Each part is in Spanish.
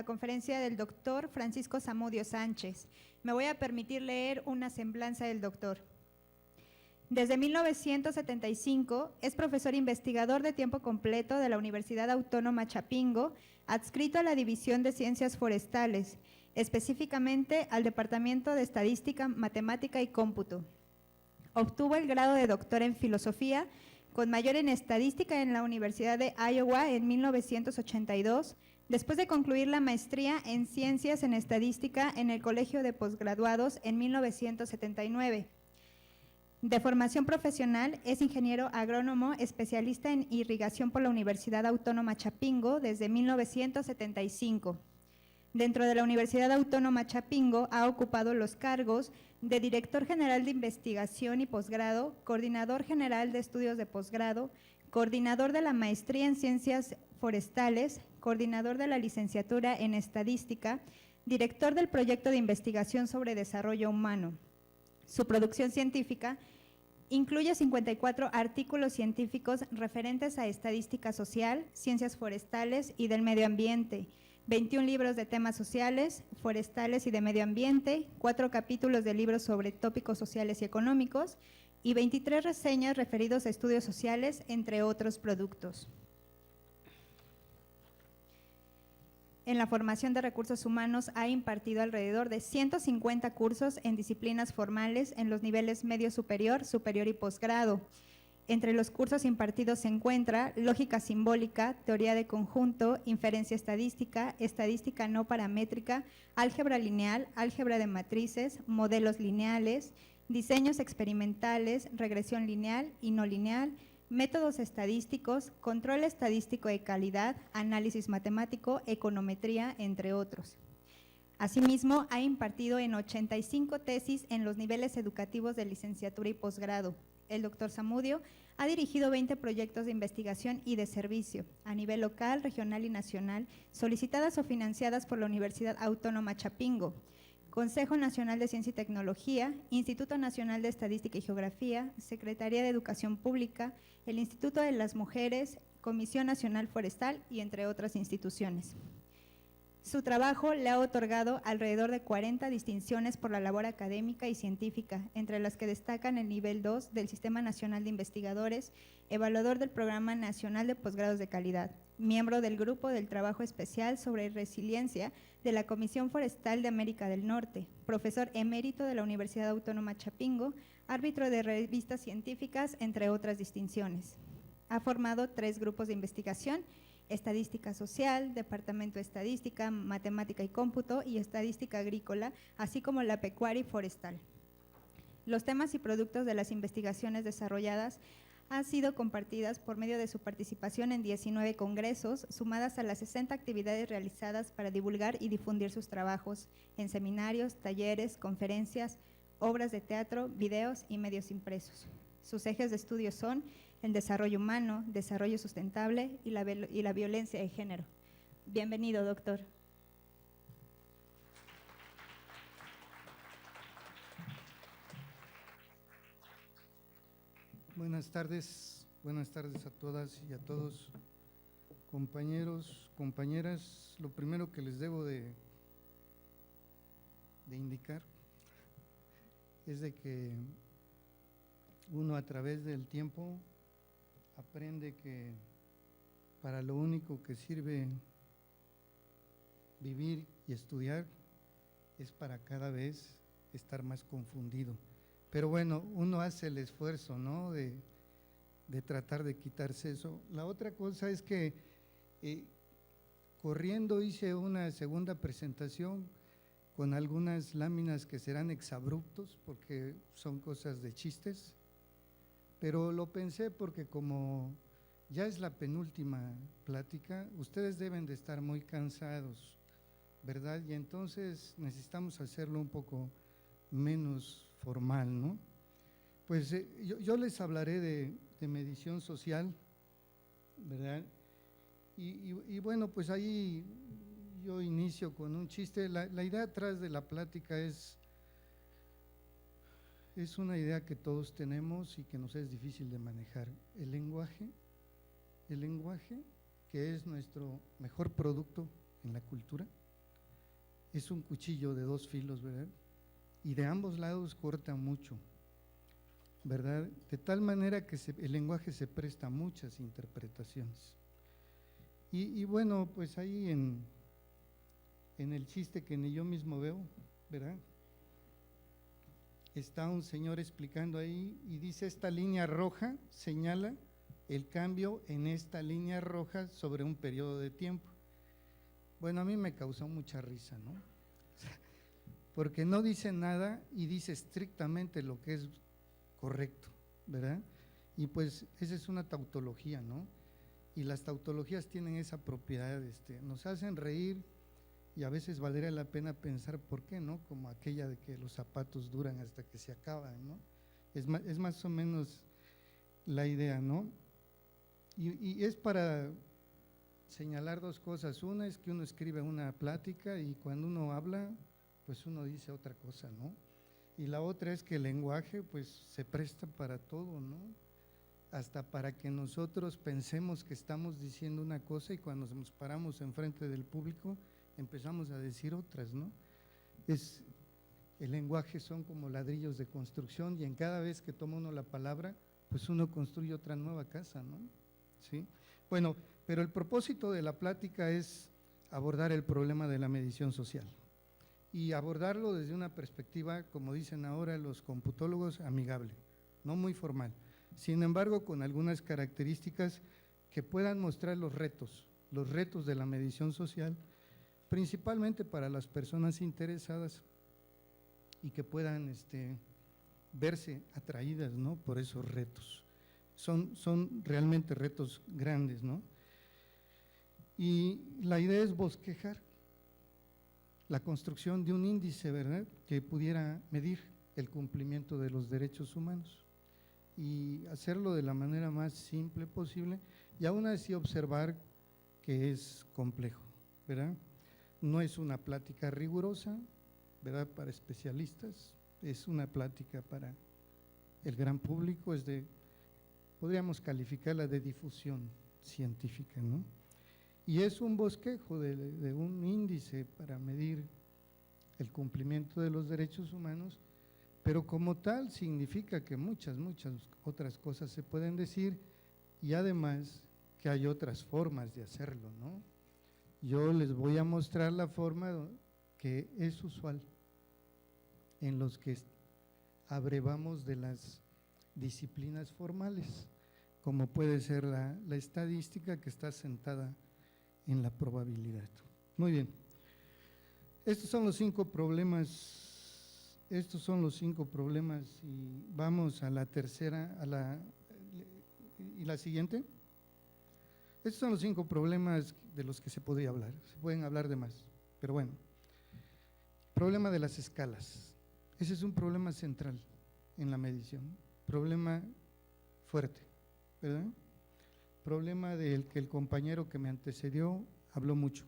la conferencia del doctor Francisco Zamudio Sánchez. Me voy a permitir leer una semblanza del doctor. Desde 1975 es profesor investigador de tiempo completo de la Universidad Autónoma Chapingo, adscrito a la División de Ciencias Forestales, específicamente al Departamento de Estadística, Matemática y Cómputo. Obtuvo el grado de doctor en Filosofía, con mayor en Estadística en la Universidad de Iowa en 1982, después de concluir la maestría en Ciencias en Estadística en el Colegio de Postgraduados en 1979. De formación profesional, es ingeniero agrónomo especialista en irrigación por la Universidad Autónoma Chapingo desde 1975. Dentro de la Universidad Autónoma Chapingo ha ocupado los cargos de Director General de Investigación y Posgrado, Coordinador General de Estudios de Posgrado, Coordinador de la Maestría en Ciencias Forestales, Coordinador de la Licenciatura en Estadística, Director del Proyecto de Investigación sobre Desarrollo Humano. Su producción científica incluye 54 artículos científicos referentes a estadística social, ciencias forestales y del medio ambiente, 21 libros de temas sociales, forestales y de medio ambiente, 4 capítulos de libros sobre tópicos sociales y económicos y 23 reseñas referidos a estudios sociales, entre otros productos. En la formación de recursos humanos ha impartido alrededor de 150 cursos en disciplinas formales en los niveles medio superior, superior y posgrado. Entre los cursos impartidos se encuentra Lógica Simbólica, Teoría de Conjunto, Inferencia Estadística, Estadística no paramétrica, Álgebra Lineal, Álgebra de Matrices, Modelos Lineales, Diseños Experimentales, Regresión Lineal y no lineal, Métodos estadísticos, Control estadístico de calidad, Análisis matemático, Econometría, entre otros. Asimismo, ha impartido en 85 tesis en los niveles educativos de licenciatura y posgrado. El doctor Zamudio ha dirigido 20 proyectos de investigación y de servicio a nivel local, regional y nacional, solicitadas o financiadas por la Universidad Autónoma Chapingo, Consejo Nacional de Ciencia y Tecnología, Instituto Nacional de Estadística y Geografía, Secretaría de Educación Pública, el Instituto de las Mujeres, Comisión Nacional Forestal y entre otras instituciones. Su trabajo le ha otorgado alrededor de 40 distinciones por la labor académica y científica, entre las que destacan el nivel 2 del Sistema Nacional de Investigadores, evaluador del Programa Nacional de Posgrados de Calidad, miembro del Grupo del Trabajo Especial sobre Resiliencia de la Comisión Forestal de América del Norte, profesor emérito de la Universidad Autónoma Chapingo, árbitro de revistas científicas, entre otras distinciones. Ha formado 3 grupos de investigación: Estadística Social, Departamento de Estadística, Matemática y Cómputo y Estadística Agrícola, así como la Pecuaria y Forestal. Los temas y productos de las investigaciones desarrolladas han sido compartidas por medio de su participación en 19 congresos, sumadas a las 60 actividades realizadas para divulgar y difundir sus trabajos en seminarios, talleres, conferencias, obras de teatro, videos y medios impresos. Sus ejes de estudio son el desarrollo humano, desarrollo sustentable y la violencia de género. Bienvenido, doctor. Buenas tardes a todas y a todos, compañeros, compañeras. Lo primero que les debo de indicar es de que uno a través del tiempo aprende que para lo único que sirve vivir y estudiar es para cada vez estar más confundido. Pero bueno, uno hace el esfuerzo, ¿no?, de tratar de quitarse eso. La otra cosa es que corriendo hice una segunda presentación con algunas láminas que serán exabruptos porque son cosas de chistes, pero lo pensé porque como ya es la penúltima plática, ustedes deben de estar muy cansados, ¿verdad? Y entonces necesitamos hacerlo un poco menos formal, ¿no? Pues yo les hablaré de medición social, ¿verdad? Y bueno, pues ahí yo inicio con un chiste. La idea atrás de la plática es una idea que todos tenemos y que nos es difícil de manejar. El lenguaje, que es nuestro mejor producto en la cultura, es un cuchillo de dos filos, ¿verdad? Y de ambos lados corta mucho, ¿verdad? De tal manera que el lenguaje se presta a muchas interpretaciones. Y bueno, pues ahí en el chiste que ni yo mismo veo, ¿verdad? Está un señor explicando ahí y dice: esta línea roja señala el cambio en esta línea roja sobre un periodo de tiempo. Bueno, a mí me causó mucha risa, ¿no? Porque no dice nada y dice estrictamente lo que es correcto, ¿verdad? Y pues esa es una tautología, ¿no? Y las tautologías tienen esa propiedad, nos hacen reír y a veces valdría la pena pensar por qué, ¿no? Como aquella de que los zapatos duran hasta que se acaban, ¿no? Es más o menos la idea, ¿no? Y es para señalar dos cosas. Una es que uno escribe una plática y cuando uno habla, pues uno dice otra cosa, ¿no? Y la otra es que el lenguaje pues se presta para todo, ¿no? Hasta para que nosotros pensemos que estamos diciendo una cosa y cuando nos paramos enfrente del público empezamos a decir otras, ¿no? El lenguaje son como ladrillos de construcción y en cada vez que toma uno la palabra, pues uno construye otra nueva casa, ¿no? ¿Sí? Bueno, pero el propósito de la plática es abordar el problema de la medición social y abordarlo desde una perspectiva, como dicen ahora los computólogos, amigable, no muy formal, sin embargo con algunas características que puedan mostrar los retos de la medición social, principalmente para las personas interesadas y que puedan verse atraídas, ¿no? Por esos retos. Son realmente retos grandes, ¿no? Y la idea es bosquejar la construcción de un índice, ¿verdad?, que pudiera medir el cumplimiento de los derechos humanos y hacerlo de la manera más simple posible y aún así observar que es complejo, ¿verdad? No es una plática rigurosa, ¿verdad?, para especialistas, es una plática para el gran público, podríamos calificarla de difusión científica, ¿no? Y es un bosquejo de un índice para medir el cumplimiento de los derechos humanos, pero como tal significa que muchas otras cosas se pueden decir y además que hay otras formas de hacerlo, ¿no? Yo les voy a mostrar la forma que es usual en los que abrevamos de las disciplinas formales, como puede ser la estadística, que está sentada en la probabilidad. Muy bien, estos son los 5 problemas y vamos a la tercera, ¿y la siguiente? Estos son los 5 problemas de los que se podría hablar, se pueden hablar de más, pero bueno. Problema de las escalas, ese es un problema central en la medición, problema fuerte, ¿verdad? Problema del que el compañero que me antecedió habló mucho.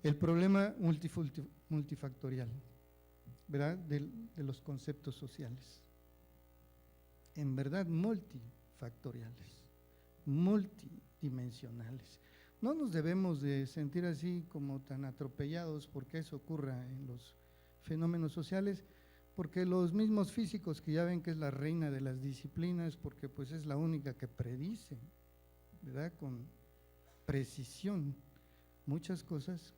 El problema multifactorial, ¿verdad?, de los conceptos sociales. En verdad, multifactoriales, multidimensionales. No nos debemos de sentir así como tan atropellados porque eso ocurra en los fenómenos sociales, porque los mismos físicos, que ya ven que es la reina de las disciplinas, porque pues es la única que predice, ¿verdad?, con precisión muchas cosas,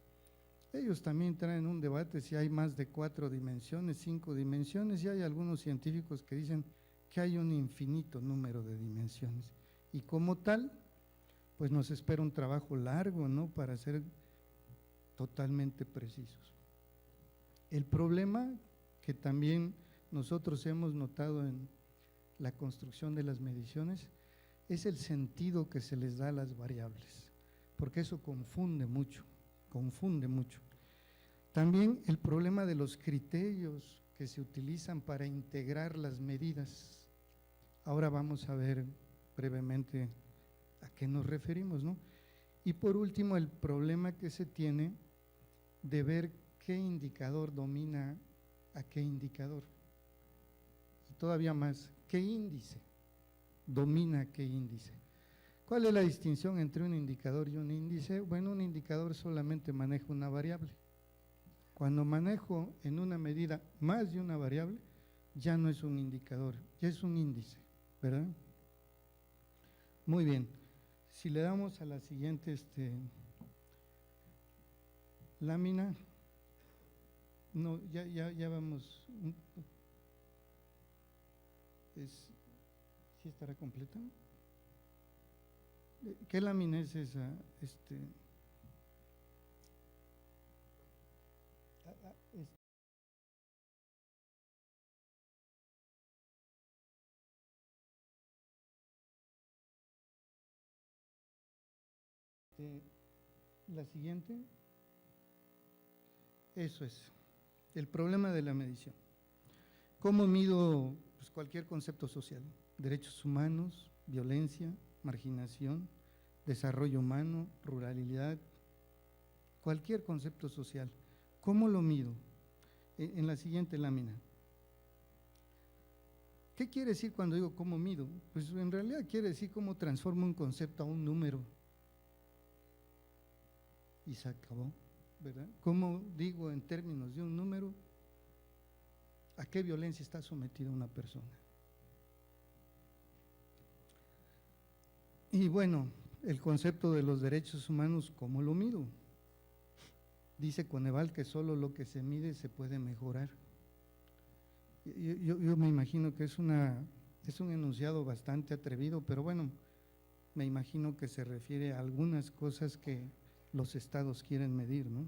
ellos también traen un debate si hay más de 4 dimensiones, 5 dimensiones, y hay algunos científicos que dicen que hay un infinito número de dimensiones, y como tal, pues nos espera un trabajo largo, ¿no?, para ser totalmente precisos. El problema que también nosotros hemos notado en la construcción de las mediciones es el sentido que se les da a las variables, porque eso confunde mucho. También el problema de los criterios que se utilizan para integrar las medidas. Ahora vamos a ver brevemente a qué nos referimos, ¿no? Y por último, el problema que se tiene de ver qué indicador domina a qué indicador. Y todavía más, ¿qué índice domina a qué índice? ¿Cuál es la distinción entre un indicador y un índice? Bueno, un indicador solamente maneja una variable, Cuando manejo en una medida más de una variable, ya no es un indicador, ya es un índice, ¿verdad? Muy bien, si le damos a la siguiente lámina, no, ya vamos, ¿sí estará completa? ¿Qué lámina es esa? La siguiente, eso es, el problema de la medición. ¿Cómo mido pues, cualquier concepto social? Derechos humanos, violencia, marginación, desarrollo humano, ruralidad, cualquier concepto social. ¿Cómo lo mido? En la siguiente lámina. ¿Qué quiere decir cuando digo cómo mido? Pues en realidad quiere decir cómo transformo un concepto a un número. Y se acabó, ¿verdad? ¿Cómo digo en términos de un número a qué violencia está sometida una persona? Y bueno, el concepto de los derechos humanos, ¿cómo lo mido? Dice Coneval que solo lo que se mide se puede mejorar. Yo me imagino que es un enunciado bastante atrevido, pero bueno, me imagino que se refiere a algunas cosas que los estados quieren medir, ¿no?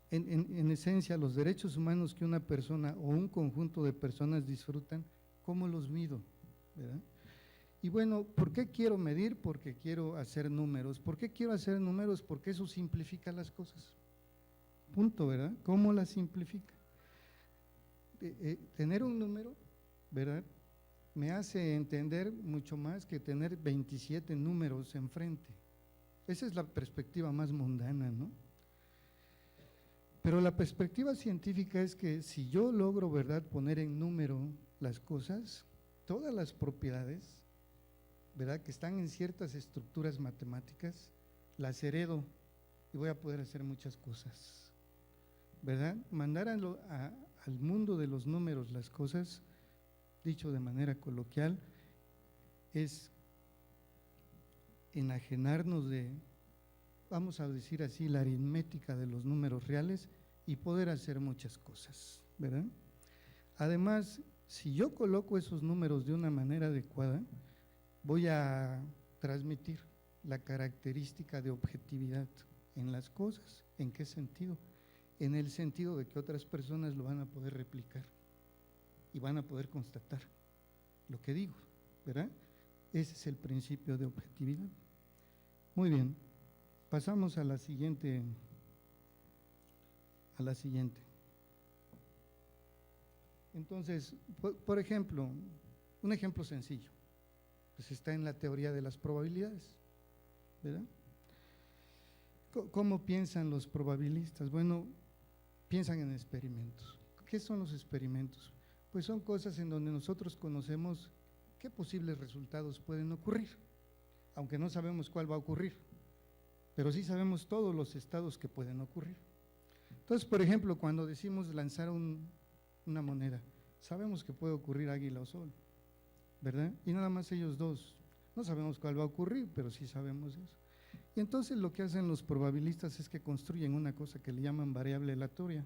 En esencia, los derechos humanos que una persona o un conjunto de personas disfrutan, ¿cómo los mido? ¿Verdad? Y bueno, ¿por qué quiero medir? Porque quiero hacer números. ¿Por qué quiero hacer números? Porque eso simplifica las cosas. Punto, ¿verdad? ¿Cómo las simplifica? Tener un número, ¿verdad? Me hace entender mucho más que tener 27 números enfrente. Esa es la perspectiva más mundana, ¿no? Pero la perspectiva científica es que si yo logro, ¿verdad?, poner en número las cosas, todas las propiedades, ¿verdad?, que están en ciertas estructuras matemáticas, las heredo y voy a poder hacer muchas cosas, ¿verdad? Mandar al mundo de los números las cosas, dicho de manera coloquial, es enajenarnos de, vamos a decir así, la aritmética de los números reales y poder hacer muchas cosas, ¿verdad? Además, si yo coloco esos números de una manera adecuada, voy a transmitir la característica de objetividad en las cosas. ¿En qué sentido? En el sentido de que otras personas lo van a poder replicar y van a poder constatar lo que digo, ¿verdad? Ese es el principio de objetividad. Muy bien, pasamos a la siguiente. Entonces, por ejemplo, un ejemplo sencillo, pues está en la teoría de las probabilidades, ¿verdad? ¿Cómo piensan los probabilistas? Bueno, piensan en experimentos. ¿Qué son los experimentos? Pues son cosas en donde nosotros conocemos qué posibles resultados pueden ocurrir, aunque no sabemos cuál va a ocurrir, pero sí sabemos todos los estados que pueden ocurrir. Entonces, por ejemplo, cuando decimos lanzar una moneda, sabemos que puede ocurrir águila o sol, ¿verdad? Y nada más ellos dos, no sabemos cuál va a ocurrir, pero sí sabemos eso. Y entonces lo que hacen los probabilistas es que construyen una cosa que le llaman variable aleatoria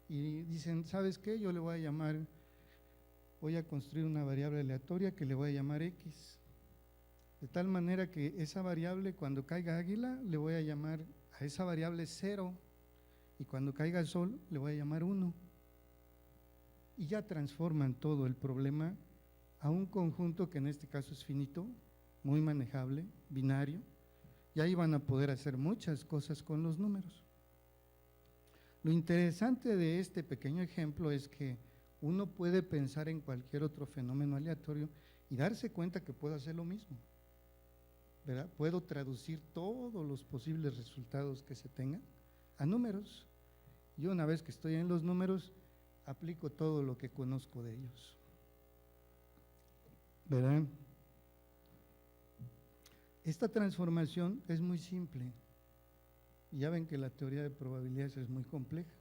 y dicen, ¿sabes qué? Yo le voy a construir una variable aleatoria que le voy a llamar X, de tal manera que esa variable cuando caiga águila le voy a llamar a esa variable 0 y cuando caiga sol le voy a llamar 1 y ya transforman todo el problema a un conjunto que en este caso es finito, muy manejable, binario, y ahí van a poder hacer muchas cosas con los números. Lo interesante de este pequeño ejemplo es que uno puede pensar en cualquier otro fenómeno aleatorio y darse cuenta que puedo hacer lo mismo, ¿verdad? Puedo traducir todos los posibles resultados que se tengan a números. Y una vez que estoy en los números, aplico todo lo que conozco de ellos, ¿verdad? Esta transformación es muy simple. Y ya ven que la teoría de probabilidades es muy compleja,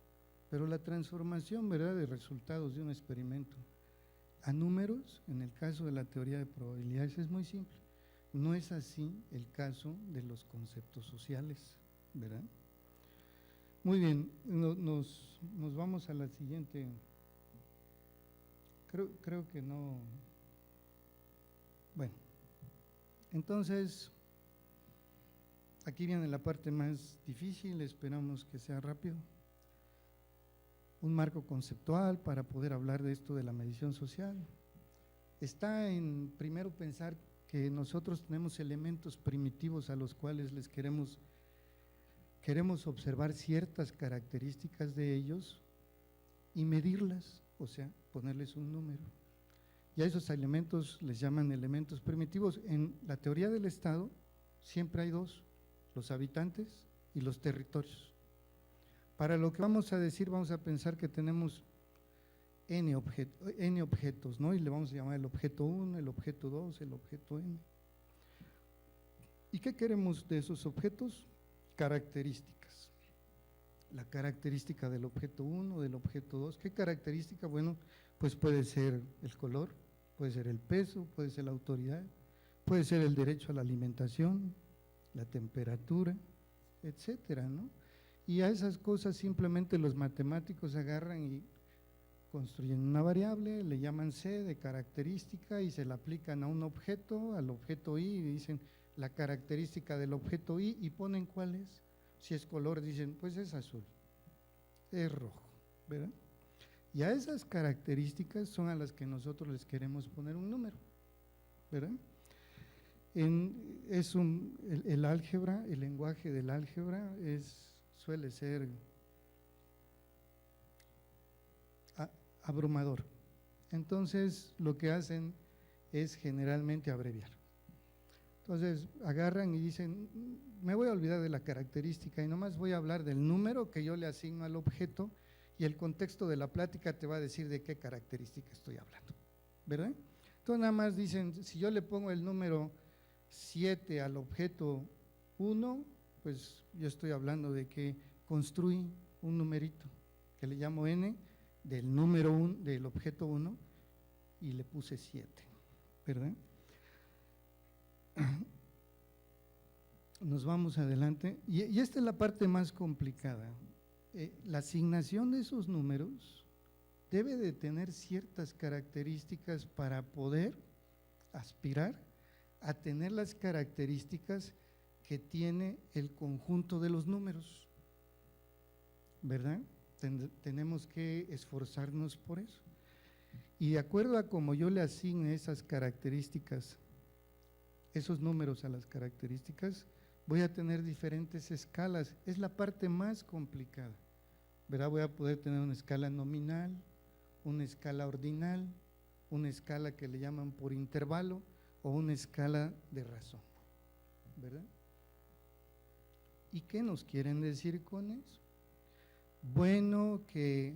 pero la transformación, ¿verdad?, de resultados de un experimento a números, en el caso de la teoría de probabilidades, es muy simple. No es así el caso de los conceptos sociales, ¿verdad? Muy bien, nos vamos a la siguiente. Creo que no. Bueno, entonces, aquí viene la parte más difícil, esperamos que sea rápido. Un marco conceptual para poder hablar de esto de la medición social. Está en, primero, pensar que nosotros tenemos elementos primitivos a los cuales les queremos observar ciertas características de ellos y medirlas, o sea, ponerles un número. Y a esos elementos les llaman elementos primitivos. En la teoría del Estado siempre hay dos, los habitantes y los territorios. Para lo que vamos a decir, vamos a pensar que tenemos N objetos, ¿no? Y le vamos a llamar el objeto 1, el objeto 2, el objeto N. ¿Y qué queremos de esos objetos? Características. La característica del objeto 1, del objeto 2. ¿Qué característica? Bueno, pues puede ser el color, puede ser el peso, puede ser la autoridad, puede ser el derecho a la alimentación, la temperatura, etcétera, ¿no? Y a esas cosas simplemente los matemáticos agarran y construyen una variable, le llaman C de característica y se la aplican a un objeto, al objeto I, y dicen la característica del objeto I y ponen cuál es. Si es color, dicen, pues es azul, es rojo, ¿verdad? Y a esas características son a las que nosotros les queremos poner un número, ¿verdad? El álgebra, el lenguaje del álgebra suele ser abrumador. Entonces, lo que hacen es generalmente abreviar. Entonces, agarran y dicen, me voy a olvidar de la característica y nomás voy a hablar del número que yo le asigno al objeto y el contexto de la plática te va a decir de qué característica estoy hablando, ¿verdad? Entonces, nada más dicen, si yo le pongo el número 7 al objeto 1, pues yo estoy hablando de que construí un numerito que le llamo N del número 1, del objeto 1 y le puse 7, ¿verdad? Nos vamos adelante y esta es la parte más complicada. La asignación de esos números debe de tener ciertas características para poder aspirar a tener las características que tiene el conjunto de los números, ¿verdad? Tenemos que esforzarnos por eso. Y de acuerdo a como yo le asigne esas características, esos números a las características, voy a tener diferentes escalas. Es la parte más complicada, ¿verdad? Voy a poder tener una escala nominal, una escala ordinal, una escala que le llaman por intervalo o una escala de razón, ¿verdad? ¿Y qué nos quieren decir con eso? Bueno, que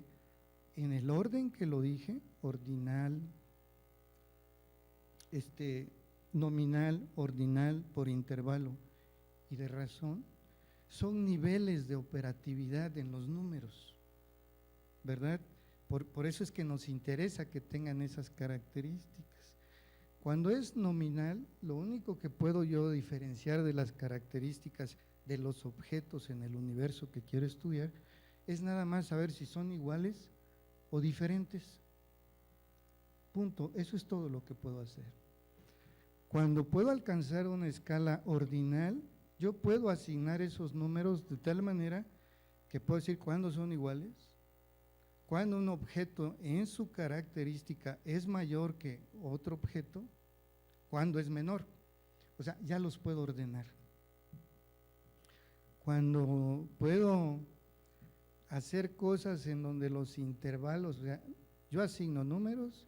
en el orden que lo dije, ordinal, nominal, ordinal, por intervalo y de razón, son niveles de operatividad en los números, ¿verdad? Por eso es que nos interesa que tengan esas características. Cuando es nominal, lo único que puedo yo diferenciar de las características de los objetos en el universo que quiero estudiar es nada más saber si son iguales o diferentes. Punto, eso es todo lo que puedo hacer. Cuando puedo alcanzar una escala ordinal, yo puedo asignar esos números de tal manera que puedo decir cuándo son iguales, cuando un objeto en su característica es mayor que otro objeto, cuando es menor. O sea, ya los puedo ordenar. Cuando puedo hacer cosas en donde los intervalos, o sea, yo asigno números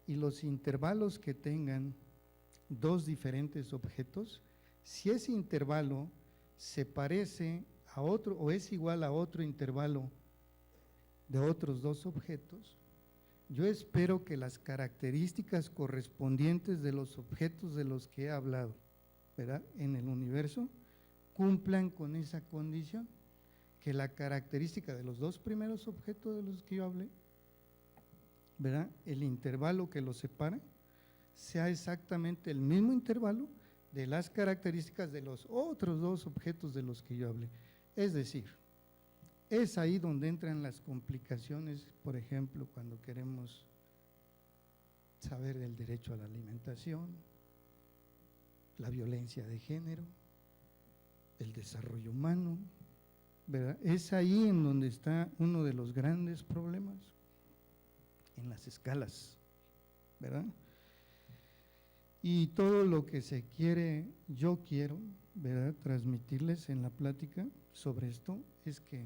y los intervalos que tengan dos diferentes objetos, si ese intervalo se parece a otro o es igual a otro intervalo de otros dos objetos, yo espero que las características correspondientes de los objetos de los que he hablado, ¿verdad?, en el universo, cumplan con esa condición. que la característica de los dos primeros objetos de los que yo hablé, ¿verdad? El intervalo que los separa sea exactamente el mismo intervalo de las características de los otros dos objetos de los que yo hablé. Es decir, es ahí donde entran las complicaciones, por ejemplo, cuando queremos saber del derecho a la alimentación, la violencia de género, el desarrollo humano, ¿verdad? Es ahí en donde está uno de los grandes problemas, en las escalas, ¿verdad? Y todo lo que se quiere, yo quiero, ¿verdad?, transmitirles en la plática sobre esto es que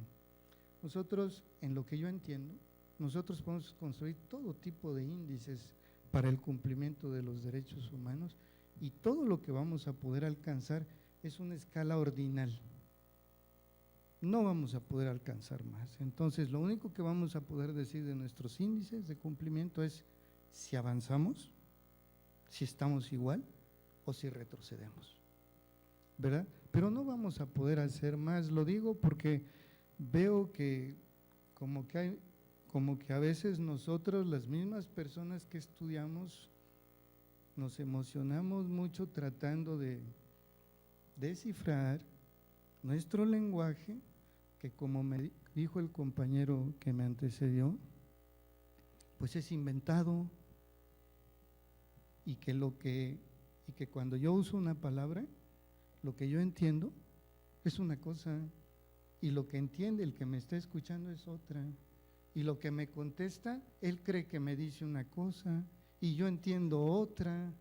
nosotros, en lo que yo entiendo, nosotros podemos construir todo tipo de índices para el cumplimiento de los derechos humanos y todo lo que vamos a poder alcanzar es una escala ordinal. No vamos a poder alcanzar más. Entonces, lo único que vamos a poder decir de nuestros índices de cumplimiento es si avanzamos, si estamos igual o si retrocedemos, ¿verdad? Pero no vamos a poder hacer más, lo digo porque veo que como que a veces nosotros, las mismas personas que estudiamos, nos emocionamos mucho tratando de descifrar nuestro lenguaje, que como me dijo el compañero que me antecedió, pues es inventado, y que cuando yo uso una palabra, lo que yo entiendo es una cosa, y lo que entiende el que me está escuchando es otra, y lo que me contesta, él cree que me dice una cosa, y yo entiendo otra,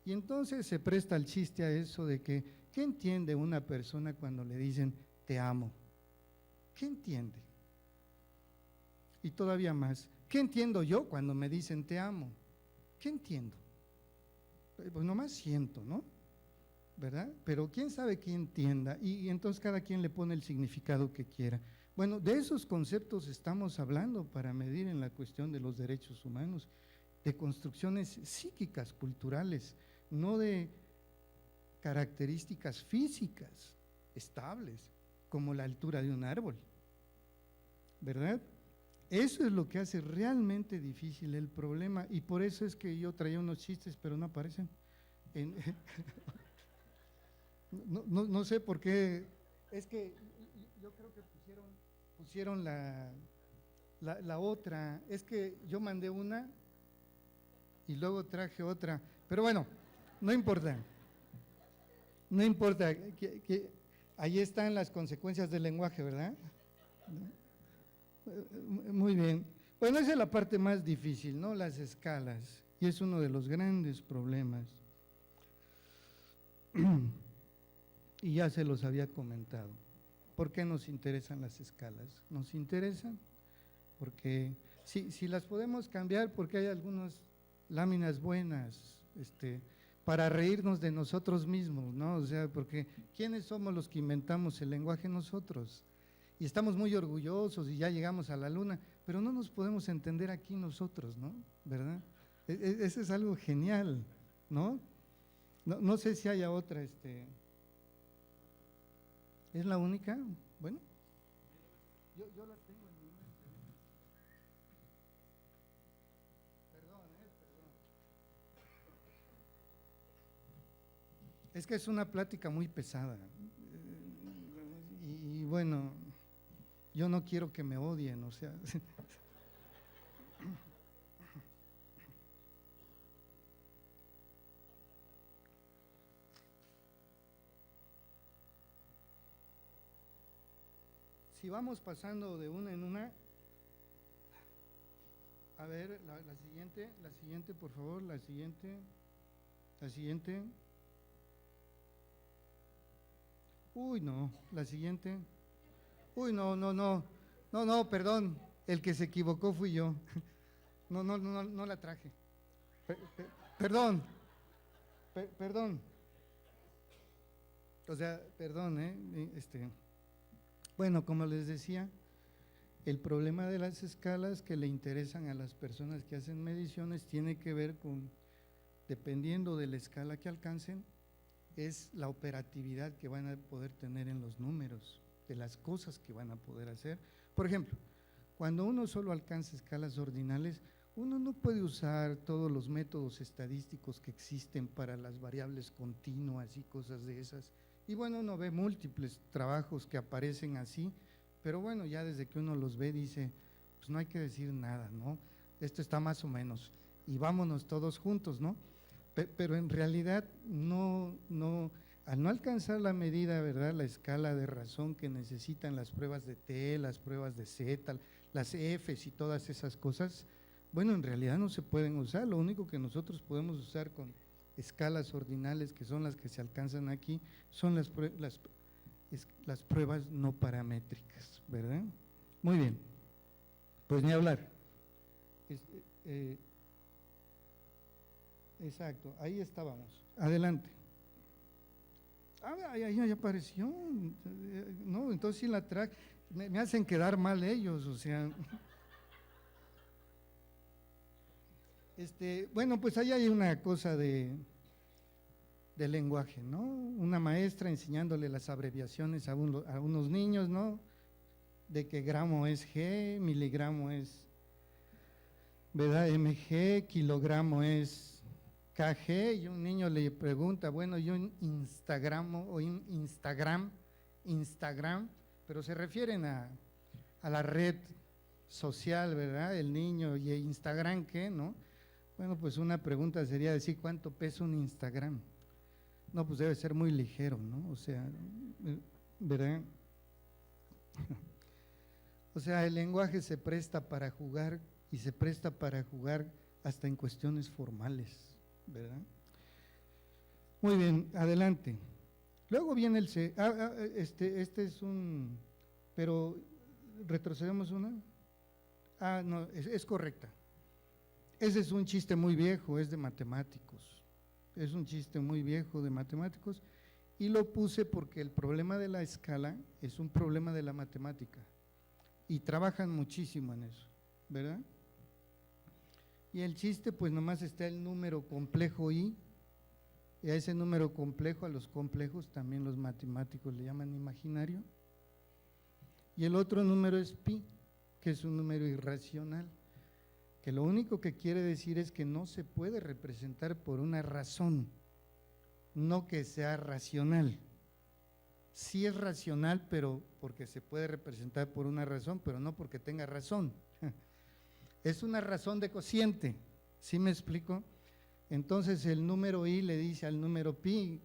y entonces se presta el chiste a eso de que, ¿qué entiende una persona cuando le dicen te amo? ¿Qué entiende? Y todavía más, ¿qué entiendo yo cuando me dicen te amo? ¿Qué entiendo? Pues nomás siento, ¿no? ¿Verdad? Pero quién sabe qué entienda, y entonces cada quien le pone el significado que quiera. Bueno, de esos conceptos estamos hablando para medir en la cuestión de los derechos humanos, de construcciones psíquicas, culturales, no de características físicas estables, como la altura de un árbol, ¿verdad? Eso es lo que hace realmente difícil el problema, y por eso es que yo traía unos chistes, pero no aparecen. No sé por qué, es que yo creo que pusieron la otra, es que yo mandé una y luego traje otra, pero bueno, no importa, que ahí están las consecuencias del lenguaje, ¿verdad? Muy bien. Bueno, esa es la parte más difícil, ¿no? Las escalas, y es uno de los grandes problemas. Y ya se los había comentado. ¿Por qué nos interesan las escalas? Nos interesan porque si las podemos cambiar, porque hay algunas láminas buenas, para reírnos de nosotros mismos, ¿no? O sea, porque ¿quiénes somos los que inventamos el lenguaje? Nosotros. Y estamos muy orgullosos y ya llegamos a la luna, pero no nos podemos entender aquí nosotros, ¿no? ¿Verdad? Eso es algo genial, ¿no? No sé si haya otra, ¿es la única? Bueno, yo la tengo en mi mente. Perdón. Es que es una plática muy pesada, y bueno, yo no quiero que me odien, o sea. Si vamos pasando de una en una, a ver, la siguiente, por favor, la siguiente. Uy, no, la siguiente. Uy, no, perdón, el que se equivocó fui yo. No la traje. Perdón. O sea, perdón, Bueno, como les decía, el problema de las escalas que le interesan a las personas que hacen mediciones tiene que ver con, dependiendo de la escala que alcancen, es la operatividad que van a poder tener en los números, de las cosas que van a poder hacer. Por ejemplo, cuando uno solo alcanza escalas ordinales, uno no puede usar todos los métodos estadísticos que existen para las variables continuas y cosas de esas. Y bueno, uno ve múltiples trabajos que aparecen así, pero bueno, ya desde que uno los ve dice, pues no hay que decir nada, ¿no? Esto está más o menos, y vámonos todos juntos, ¿no? Pero en realidad al no alcanzar la medida, ¿verdad?, la escala de razón que necesitan las pruebas de T, las pruebas de Z, las Fs y todas esas cosas, bueno, en realidad no se pueden usar. Lo único que nosotros podemos usar con escalas ordinales, que son las que se alcanzan aquí, son las pruebas no paramétricas, ¿verdad? Muy bien, pues ni hablar. Exacto, ahí estábamos. Adelante. Ahí ya apareció. No, entonces sí la traje. Me hacen quedar mal ellos, o sea. Bueno, pues ahí hay una cosa de lenguaje, ¿no? Una maestra enseñándole las abreviaciones a unos niños, ¿no? De que gramo es G, miligramo es, ¿verdad?, mg, kilogramo es kg, y un niño le pregunta, bueno, yo en Instagram, pero se refieren a la red social, ¿verdad? El niño, ¿y Instagram qué, no? Bueno, pues una pregunta sería decir, ¿cuánto pesa un Instagram? No, pues debe ser muy ligero, ¿no? O sea, ¿verdad? O sea, el lenguaje se presta para jugar, y se presta para jugar hasta en cuestiones formales, ¿verdad? Muy bien, adelante. Luego viene este es un, pero retrocedemos una. No, es correcta. Ese es un chiste muy viejo, es de matemáticos. Es un chiste muy viejo de matemáticos, y lo puse porque el problema de la escala es un problema de la matemática, y trabajan muchísimo en eso, ¿verdad? Y el chiste, pues nomás está el número complejo i, y a ese número complejo, a los complejos también los matemáticos le llaman imaginario, y el otro número es pi, que es un número irracional, que lo único que quiere decir es que no se puede representar por una razón, no que sea racional. Sí es racional, pero porque se puede representar por una razón, pero no porque tenga razón. Es una razón de cociente, ¿sí me explico? Entonces el número i le dice al número pi,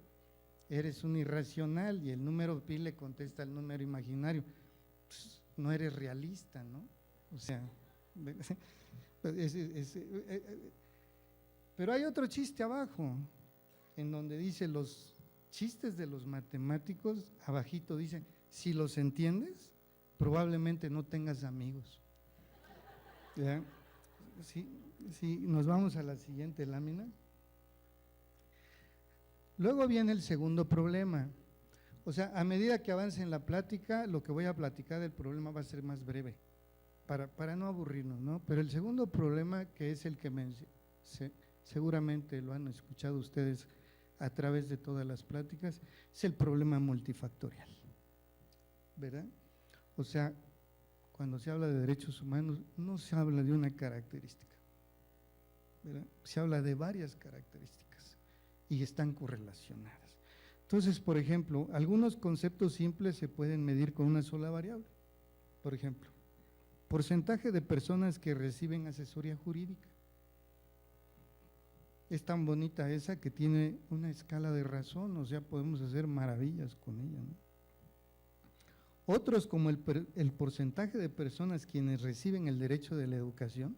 eres un irracional, y el número pi le contesta al número imaginario, pues, no eres realista, ¿no? O sea, pero hay otro chiste abajo, en donde dice los chistes de los matemáticos, abajito dice, si los entiendes, probablemente no tengas amigos. ¿Ya? Sí, nos vamos a la siguiente lámina. Luego viene el segundo problema. O sea, a medida que avance en la plática, lo que voy a platicar del problema va a ser más breve, para no aburrirnos, ¿no? Pero el segundo problema, que es el que seguramente lo han escuchado ustedes a través de todas las pláticas, es el problema multifactorial, ¿verdad? O sea, cuando se habla de derechos humanos, no se habla de una característica, ¿verdad? Se habla de varias características y están correlacionadas. Entonces, por ejemplo, algunos conceptos simples se pueden medir con una sola variable. Por ejemplo, porcentaje de personas que reciben asesoría jurídica. Es tan bonita esa que tiene una escala de razón, o sea, podemos hacer maravillas con ella, ¿no? Otros, como el porcentaje de personas quienes reciben el derecho de la educación,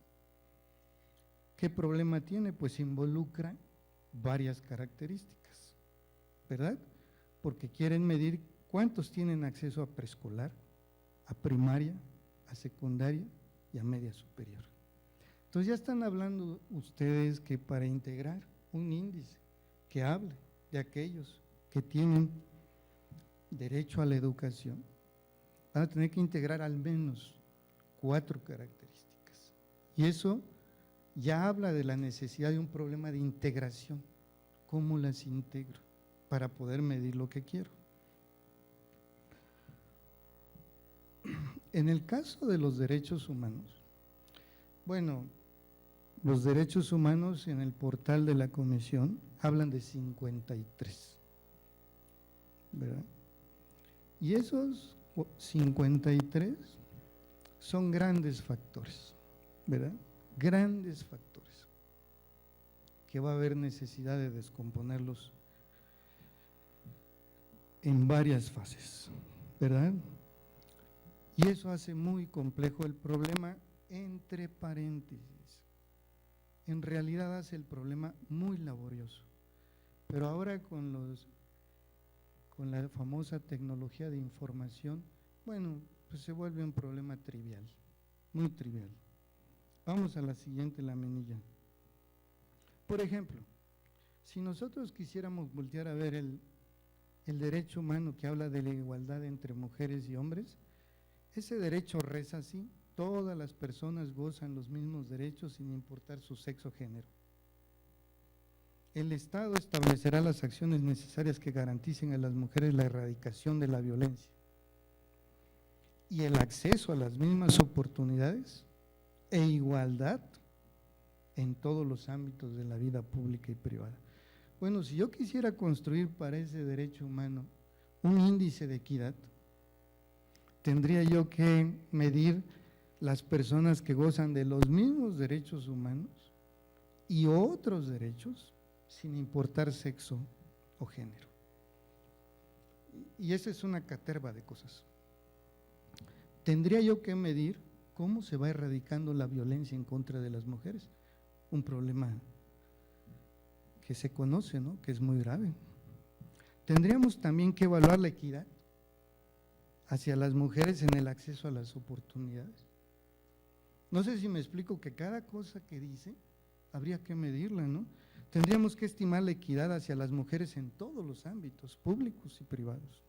¿qué problema tiene? Pues involucra varias características, ¿verdad? Porque quieren medir cuántos tienen acceso a preescolar, a primaria, a secundaria y a media superior. Entonces ya están hablando ustedes que para integrar un índice que hable de aquellos que tienen derecho a la educación, van a tener que integrar al menos 4 características. Y eso ya habla de la necesidad de un problema de integración. ¿Cómo las integro? para poder medir lo que quiero. En el caso de los derechos humanos, bueno, los derechos humanos en el portal de la Comisión hablan de 53, ¿verdad? Y esos 53 son grandes factores, ¿verdad? Grandes factores, que va a haber necesidad de descomponerlos en varias fases, ¿verdad? Y eso hace muy complejo el problema, entre paréntesis. En realidad hace el problema muy laborioso. Pero ahora con la famosa tecnología de información, bueno, pues se vuelve un problema trivial, muy trivial. Vamos a la siguiente laminilla. Por ejemplo, si nosotros quisiéramos voltear a ver el derecho humano que habla de la igualdad entre mujeres y hombres, ese derecho reza así: todas las personas gozan los mismos derechos sin importar su sexo o género. El Estado establecerá las acciones necesarias que garanticen a las mujeres la erradicación de la violencia y el acceso a las mismas oportunidades e igualdad en todos los ámbitos de la vida pública y privada. Bueno, si yo quisiera construir para ese derecho humano un índice de equidad, tendría yo que medir las personas que gozan de los mismos derechos humanos y otros derechos sin importar sexo o género. Y esa es una caterva de cosas. Tendría yo que medir cómo se va erradicando la violencia en contra de las mujeres, un problema que se conoce, ¿no?, que es muy grave. Tendríamos también que evaluar la equidad hacia las mujeres en el acceso a las oportunidades. No sé si me explico, que cada cosa que dice habría que medirla, ¿no? Tendríamos que estimar la equidad hacia las mujeres en todos los ámbitos, públicos y privados.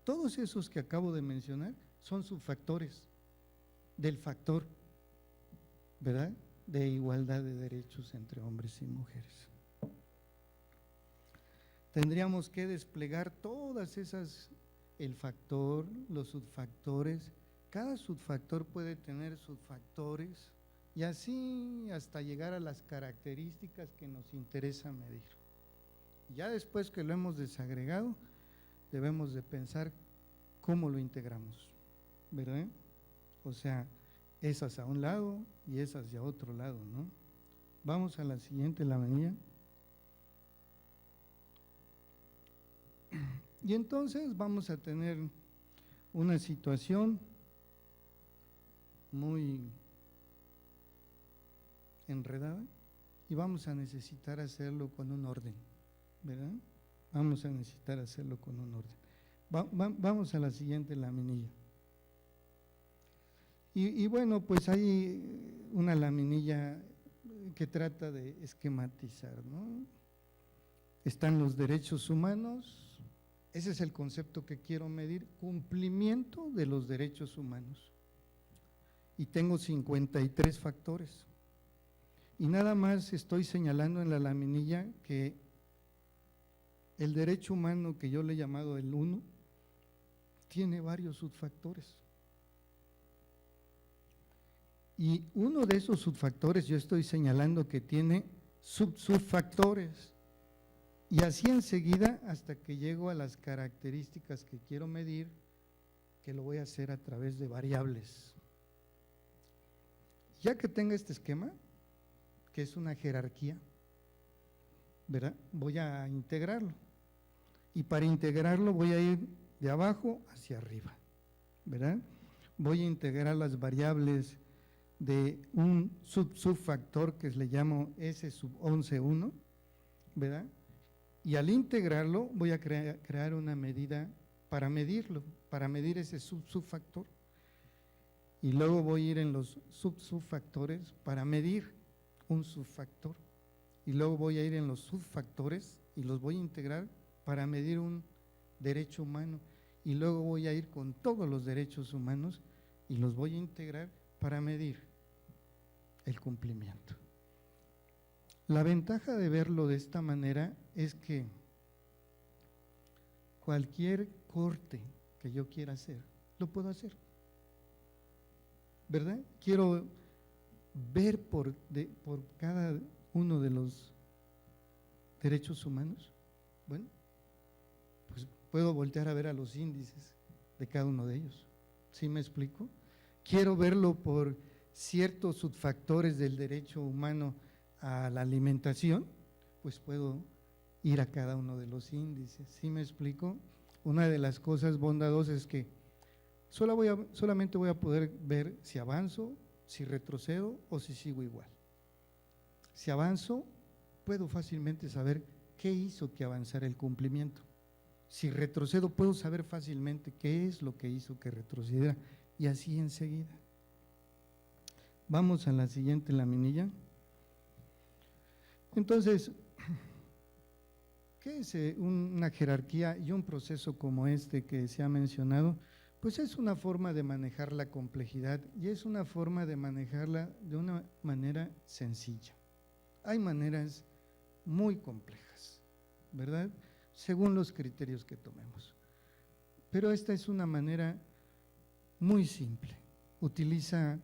Todos esos que acabo de mencionar son subfactores del factor, ¿verdad?, de igualdad de derechos entre hombres y mujeres. Tendríamos que desplegar todas esas, el factor, los subfactores. Cada subfactor puede tener subfactores y así hasta llegar a las características que nos interesa medir. Ya después que lo hemos desagregado, debemos de pensar cómo lo integramos, ¿verdad? O sea, esas a un lado y esas hacia otro lado, ¿no? Vamos a la siguiente laminilla. Y entonces vamos a tener una situación muy enredada y vamos a necesitar hacerlo con un orden, ¿verdad? Vamos a necesitar hacerlo con un orden. Vamos a la siguiente laminilla. Y bueno, pues hay una laminilla que trata de esquematizar, ¿no? Están los derechos humanos, ese es el concepto que quiero medir, cumplimiento de los derechos humanos. Y tengo 53 factores. Y nada más estoy señalando en la laminilla que el derecho humano, que yo le he llamado el 1, tiene varios subfactores. Y uno de esos subfactores yo estoy señalando que tiene subfactores. Y así enseguida hasta que llego a las características que quiero medir, que lo voy a hacer a través de variables. Ya que tenga este esquema, que es una jerarquía, ¿verdad?, voy a integrarlo. Y para integrarlo voy a ir de abajo hacia arriba, ¿verdad? Voy a integrar las variables de un subfactor que le llamo S sub 11(1), ¿verdad? Y al integrarlo voy a crear una medida para medirlo, para medir ese subfactor. Y luego voy a ir en los subfactores para medir un subfactor. Y luego voy a ir en los subfactores y los voy a integrar para medir un derecho humano. Y luego voy a ir con todos los derechos humanos y los voy a integrar para medir el cumplimiento. La ventaja de verlo de esta manera es que cualquier corte que yo quiera hacer, lo puedo hacer, ¿verdad? Quiero ver por cada uno de los derechos humanos. Bueno, pues puedo voltear a ver a los índices de cada uno de ellos. ¿Sí me explico? Quiero verlo por ciertos subfactores del derecho humano a la alimentación, pues puedo ir a cada uno de los índices. ¿Sí me explico? Una de las cosas bondadosas es que solamente voy a poder ver si avanzo, si retrocedo o si sigo igual. Si avanzo, puedo fácilmente saber qué hizo que avanzara el cumplimiento. Si retrocedo, puedo saber fácilmente qué es lo que hizo que retrocediera, y así enseguida. Vamos a la siguiente laminilla. Entonces, ¿qué es una jerarquía y un proceso como este que se ha mencionado? Pues es una forma de manejar la complejidad y es una forma de manejarla de una manera sencilla. Hay maneras muy complejas, ¿verdad? Según los criterios que tomemos. Pero esta es una manera muy simple. Utiliza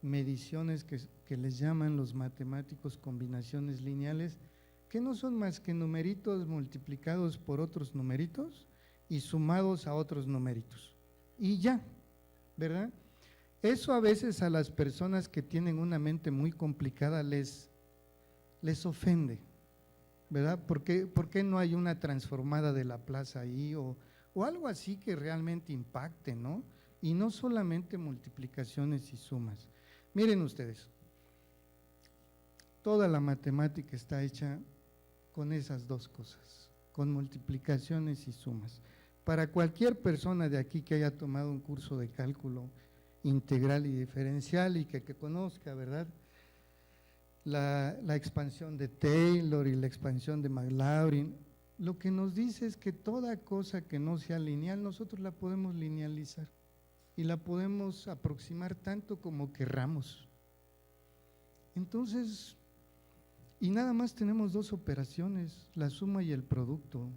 mediciones que les llaman los matemáticos combinaciones lineales, que no son más que numeritos multiplicados por otros numeritos y sumados a otros numeritos. Y ya, ¿verdad? Eso a veces a las personas que tienen una mente muy complicada les ofende, ¿verdad? ¿Por qué no hay una transformada de la plaza ahí o algo así que realmente impacte, ¿no? Y no solamente multiplicaciones y sumas. Miren ustedes, toda la matemática está hecha con esas dos cosas, con multiplicaciones y sumas. Para cualquier persona de aquí que haya tomado un curso de cálculo integral y diferencial y que conozca, ¿verdad?, la expansión de Taylor y la expansión de Maclaurin, lo que nos dice es que toda cosa que no sea lineal, nosotros la podemos linealizar y la podemos aproximar tanto como querramos. Entonces, y nada más tenemos dos operaciones, la suma y el producto.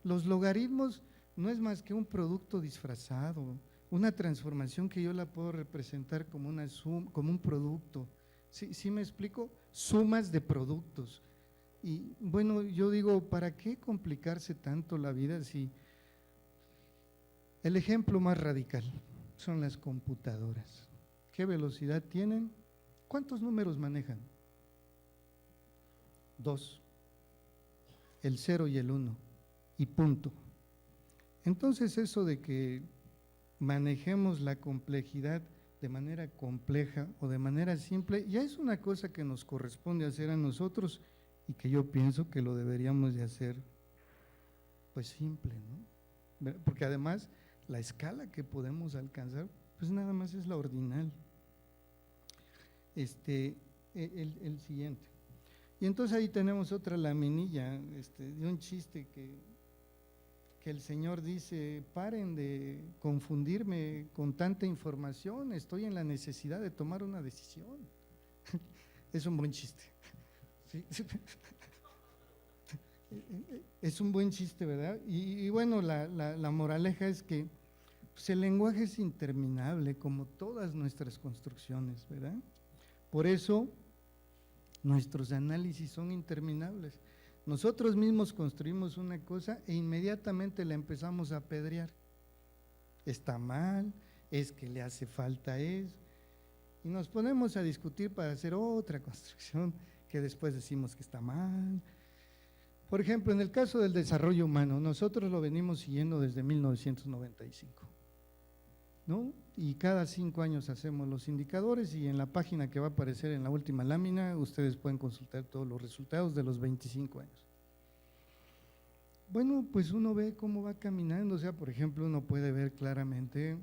Los logaritmos no es más que un producto disfrazado, una transformación que yo la puedo representar como una suma, como un producto. ¿Sí me explico? Sumas de productos. Y bueno, yo digo, ¿para qué complicarse tanto la vida si el ejemplo más radical son las computadoras? ¿Qué velocidad tienen? ¿Cuántos números manejan? 2, el 0 y el 1, y punto. Entonces eso de que manejemos la complejidad de manera compleja o de manera simple, ya es una cosa que nos corresponde hacer a nosotros y que yo pienso que lo deberíamos de hacer pues simple, ¿no? Porque además la escala que podemos alcanzar pues nada más es la ordinal. El siguiente. Y entonces ahí tenemos otra laminilla de un chiste que el señor dice: paren de confundirme con tanta información, estoy en la necesidad de tomar una decisión. Es un buen chiste. ¿Sí? Es un buen chiste, ¿verdad? Y bueno, la moraleja es que pues, el lenguaje es interminable, como todas nuestras construcciones, ¿verdad? Por eso nuestros análisis son interminables. Nosotros mismos construimos una cosa e inmediatamente la empezamos a apedrear. Está mal, es que le hace falta eso. Y nos ponemos a discutir para hacer otra construcción que después decimos que está mal. Por ejemplo, en el caso del desarrollo humano, nosotros lo venimos siguiendo desde 1995, ¿no? Y cada 5 años hacemos los indicadores y en la página que va a aparecer en la última lámina, ustedes pueden consultar todos los resultados de los 25 años. Bueno, pues uno ve cómo va caminando, o sea, por ejemplo, uno puede ver claramente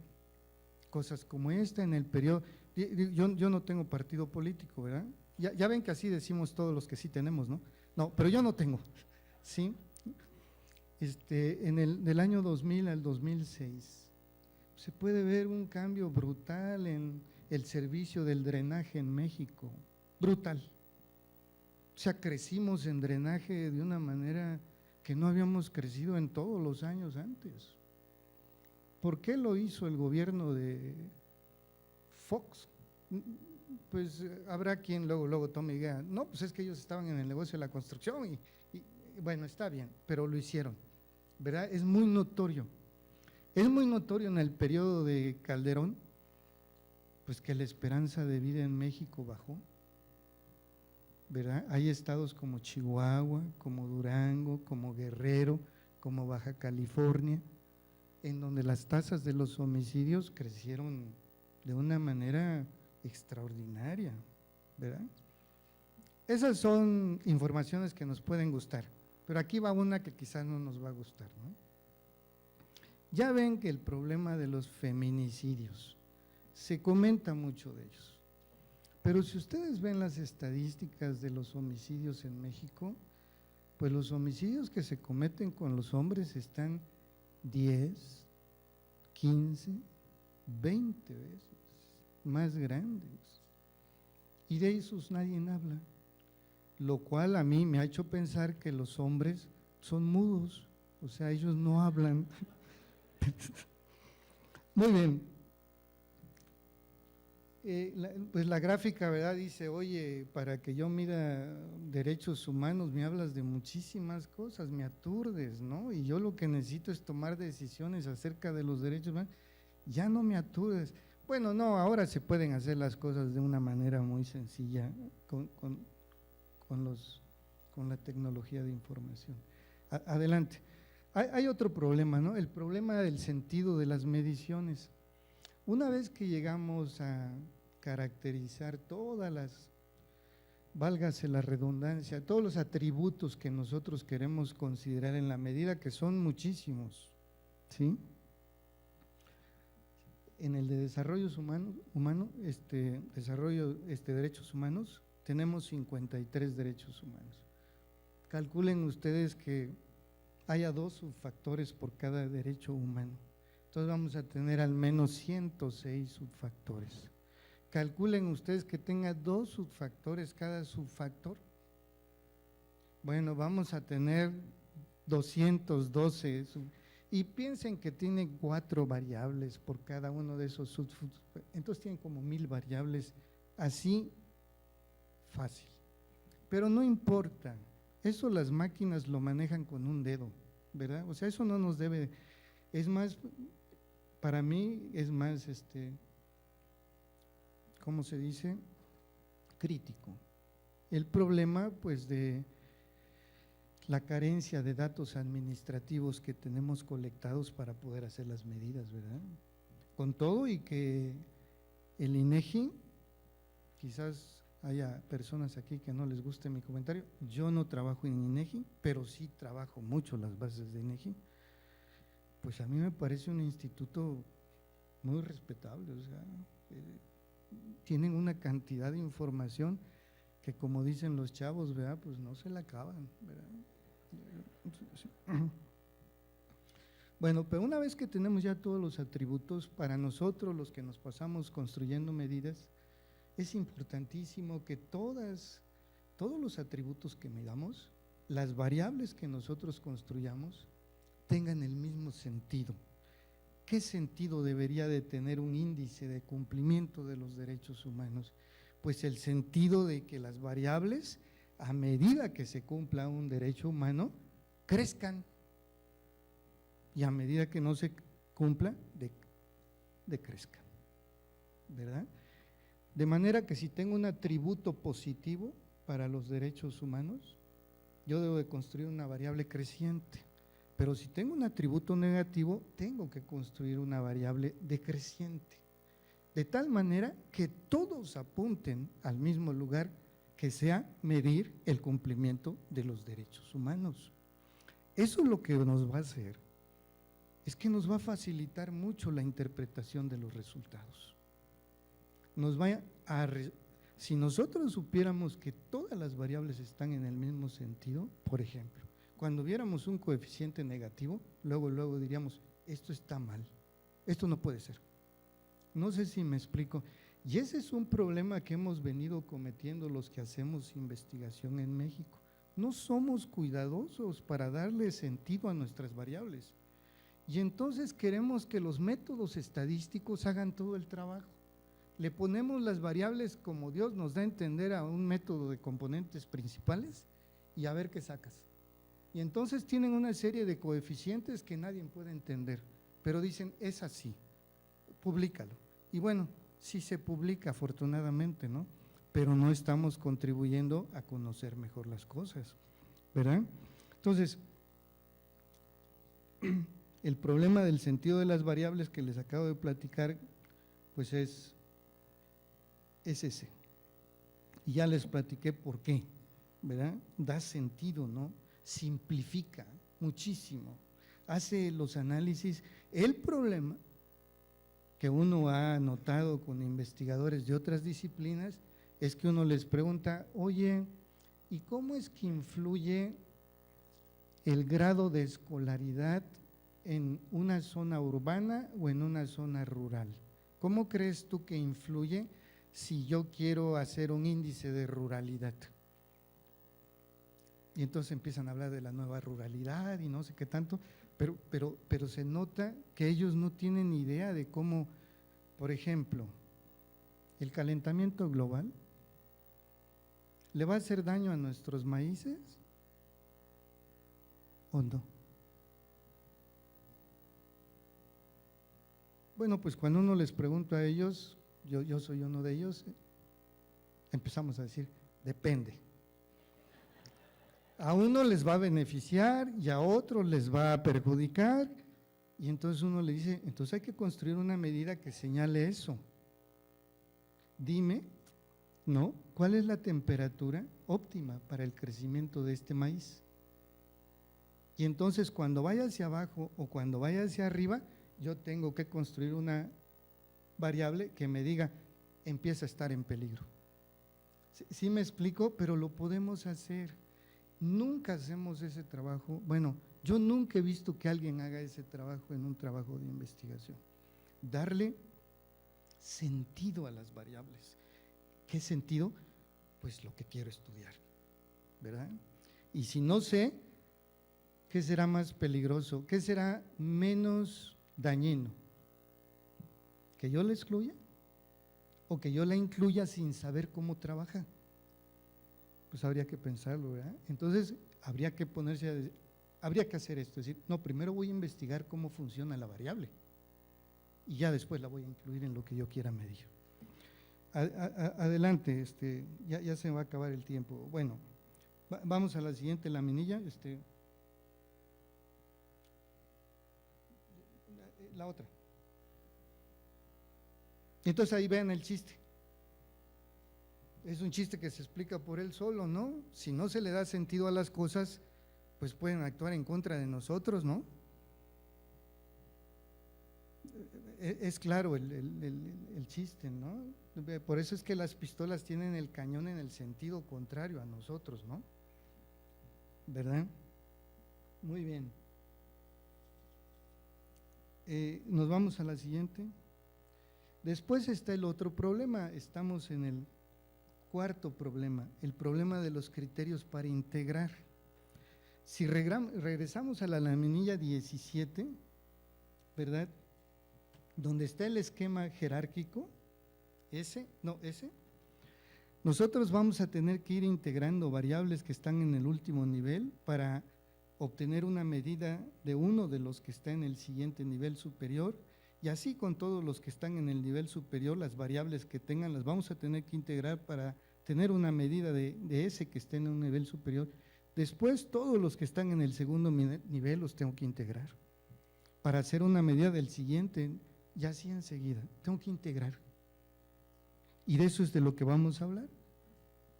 cosas como esta en el periodo. Yo no tengo partido político, ¿verdad? Ya ven que así decimos todos los que sí tenemos, ¿no? No, pero yo no tengo, ¿sí? Del año 2000 al 2006 se puede ver un cambio brutal en el servicio del drenaje en México, brutal. O sea, crecimos en drenaje de una manera que no habíamos crecido en todos los años antes. ¿Por qué lo hizo el gobierno de Fox? Pues habrá quien luego tome y diga, no, pues es que ellos estaban en el negocio de la construcción y bueno, está bien, pero lo hicieron, ¿verdad? Es muy notorio en el periodo de Calderón, pues que la esperanza de vida en México bajó, ¿verdad? Hay estados como Chihuahua, como Durango, como Guerrero, como Baja California, en donde las tasas de los homicidios crecieron de una manera extraordinaria, ¿verdad? Esas son informaciones que nos pueden gustar, pero aquí va una que quizás no nos va a gustar, ¿no? Ya ven que el problema de los feminicidios, se comenta mucho de ellos, pero si ustedes ven las estadísticas de los homicidios en México, pues los homicidios que se cometen con los hombres están 10, 15, 20 veces más grandes, y de esos nadie habla, lo cual a mí me ha hecho pensar que los hombres son mudos, o sea, ellos no hablan. Muy bien. Pues la gráfica, ¿verdad? Dice, oye, para que yo mida derechos humanos me hablas de muchísimas cosas, me aturdes, ¿no? Y yo lo que necesito es tomar decisiones acerca de los derechos humanos, ya no me aturdes. Bueno, no, ahora se pueden hacer las cosas de una manera muy sencilla con la tecnología de información. Adelante. Hay otro problema, ¿no? El problema del sentido de las mediciones. Una vez que llegamos a caracterizar todas las, válgase la redundancia, todos los atributos que nosotros queremos considerar en la medida, que son muchísimos, ¿sí? En el de derechos humanos, tenemos 53 derechos humanos. Calculen ustedes que haya 2 subfactores por cada derecho humano. Entonces vamos a tener al menos 106 subfactores. Calculen ustedes que tenga 2 subfactores cada subfactor. Bueno, vamos a tener 212 y piensen que tiene 4 variables por cada uno de esos subfactores. Entonces tienen como 1000 variables, así fácil. Pero no importa, eso las máquinas lo manejan con un dedo, ¿verdad? O sea, eso no nos debe, es más, para mí es más, ¿cómo se dice? Crítico. El problema, pues, de la carencia de datos administrativos que tenemos colectados para poder hacer las medidas, ¿verdad? Con todo y que el INEGI, quizás haya personas aquí que no les guste mi comentario, yo no trabajo en INEGI, pero sí trabajo mucho las bases de INEGI, pues a mí me parece un instituto muy respetable, o sea, tienen una cantidad de información que, como dicen los chavos, ¿verdad? Pues no se la acaban, ¿verdad? Bueno, pero una vez que tenemos ya todos los atributos, para nosotros los que nos pasamos construyendo medidas, es importantísimo que todos los atributos que midamos, las variables que nosotros construyamos, tengan el mismo sentido. ¿Qué sentido debería de tener un índice de cumplimiento de los derechos humanos? Pues el sentido de que las variables, a medida que se cumpla un derecho humano, crezcan, y a medida que no se cumpla, decrezcan, ¿verdad? De manera que si tengo un atributo positivo para los derechos humanos, yo debo de construir una variable creciente, pero si tengo un atributo negativo, tengo que construir una variable decreciente, de tal manera que todos apunten al mismo lugar, que sea medir el cumplimiento de los derechos humanos. Eso es lo que nos va a hacer, es que nos va a facilitar mucho la interpretación de los resultados. Si nosotros supiéramos que todas las variables están en el mismo sentido, por ejemplo, cuando viéramos un coeficiente negativo, luego diríamos, esto está mal, esto no puede ser. No sé si me explico. Y ese es un problema que hemos venido cometiendo los que hacemos investigación en México. no somos cuidadosos para darle sentido a nuestras variables. Y entonces queremos que los métodos estadísticos hagan todo el trabajo. Le ponemos las variables como Dios nos da a entender a un método de componentes principales y a ver qué sacas. Y entonces tienen una serie de coeficientes que nadie puede entender, pero dicen, es así, públicalo. Y bueno, sí se publica afortunadamente, ¿no? Pero no estamos contribuyendo a conocer mejor las cosas, ¿verdad? Entonces, el problema del sentido de las variables que les acabo de platicar, pues es ese. Y ya les platiqué por qué, ¿verdad? Da sentido, ¿no? Simplifica muchísimo, hace los análisis. El problema que uno ha notado con investigadores de otras disciplinas es que uno les pregunta, oye, ¿y cómo es que influye el grado de escolaridad en una zona urbana o en una zona rural? ¿Cómo crees tú que influye si yo quiero hacer un índice de ruralidad? Y entonces empiezan a hablar de la nueva ruralidad y no sé qué tanto, pero se nota que ellos no tienen idea de cómo, por ejemplo, el calentamiento global ¿le va a hacer daño a nuestros maíces o no? Bueno, pues cuando uno les pregunta a ellos, yo soy uno de ellos, empezamos a decir, depende. A uno les va a beneficiar y a otros les va a perjudicar, y entonces uno le dice, entonces hay que construir una medida que señale eso. Dime, ¿no? ¿Cuál es la temperatura óptima para el crecimiento de este maíz? Y entonces cuando vaya hacia abajo o cuando vaya hacia arriba, yo tengo que construir una variable que me diga, empieza a estar en peligro. ¿Sí me explico? Pero lo podemos hacer. Nunca hacemos ese trabajo. Bueno, yo nunca he visto que alguien haga ese trabajo en un trabajo de investigación. Darle sentido a las variables. ¿Qué sentido? Pues lo que quiero estudiar, ¿verdad? Y si no sé, ¿qué será más peligroso? ¿Qué será menos dañino? ¿Que yo la excluya? ¿O que yo la incluya sin saber cómo trabaja? Pues habría que pensarlo, ¿verdad? Entonces habría que habría que hacer esto, es decir, no, primero voy a investigar cómo funciona la variable y ya después la voy a incluir en lo que yo quiera medir. Adelante, ya se me va a acabar el tiempo. Bueno, vamos a la siguiente laminilla, la otra. Entonces ahí vean el chiste. Es un chiste que se explica por él solo, ¿no? Si no se le da sentido a las cosas, pues pueden actuar en contra de nosotros, ¿no? Es claro el chiste, ¿no? Por eso es que las pistolas tienen el cañón en el sentido contrario a nosotros, ¿no? ¿Verdad? Muy bien. Nos vamos a la siguiente. Después está el otro problema, estamos en el cuarto problema, el problema de los criterios para integrar. Si regresamos a la laminilla 17, ¿verdad? Donde está el esquema jerárquico, ese, nosotros vamos a tener que ir integrando variables que están en el último nivel para obtener una medida de uno de los que está en el siguiente nivel superior, y así con todos los que están en el nivel superior, las variables que tengan las vamos a tener que integrar para tener una medida de ese que esté en un nivel superior. Después todos los que están en el segundo nivel los tengo que integrar para hacer una medida del siguiente, ya así enseguida, tengo que integrar. Y de eso es de lo que vamos a hablar.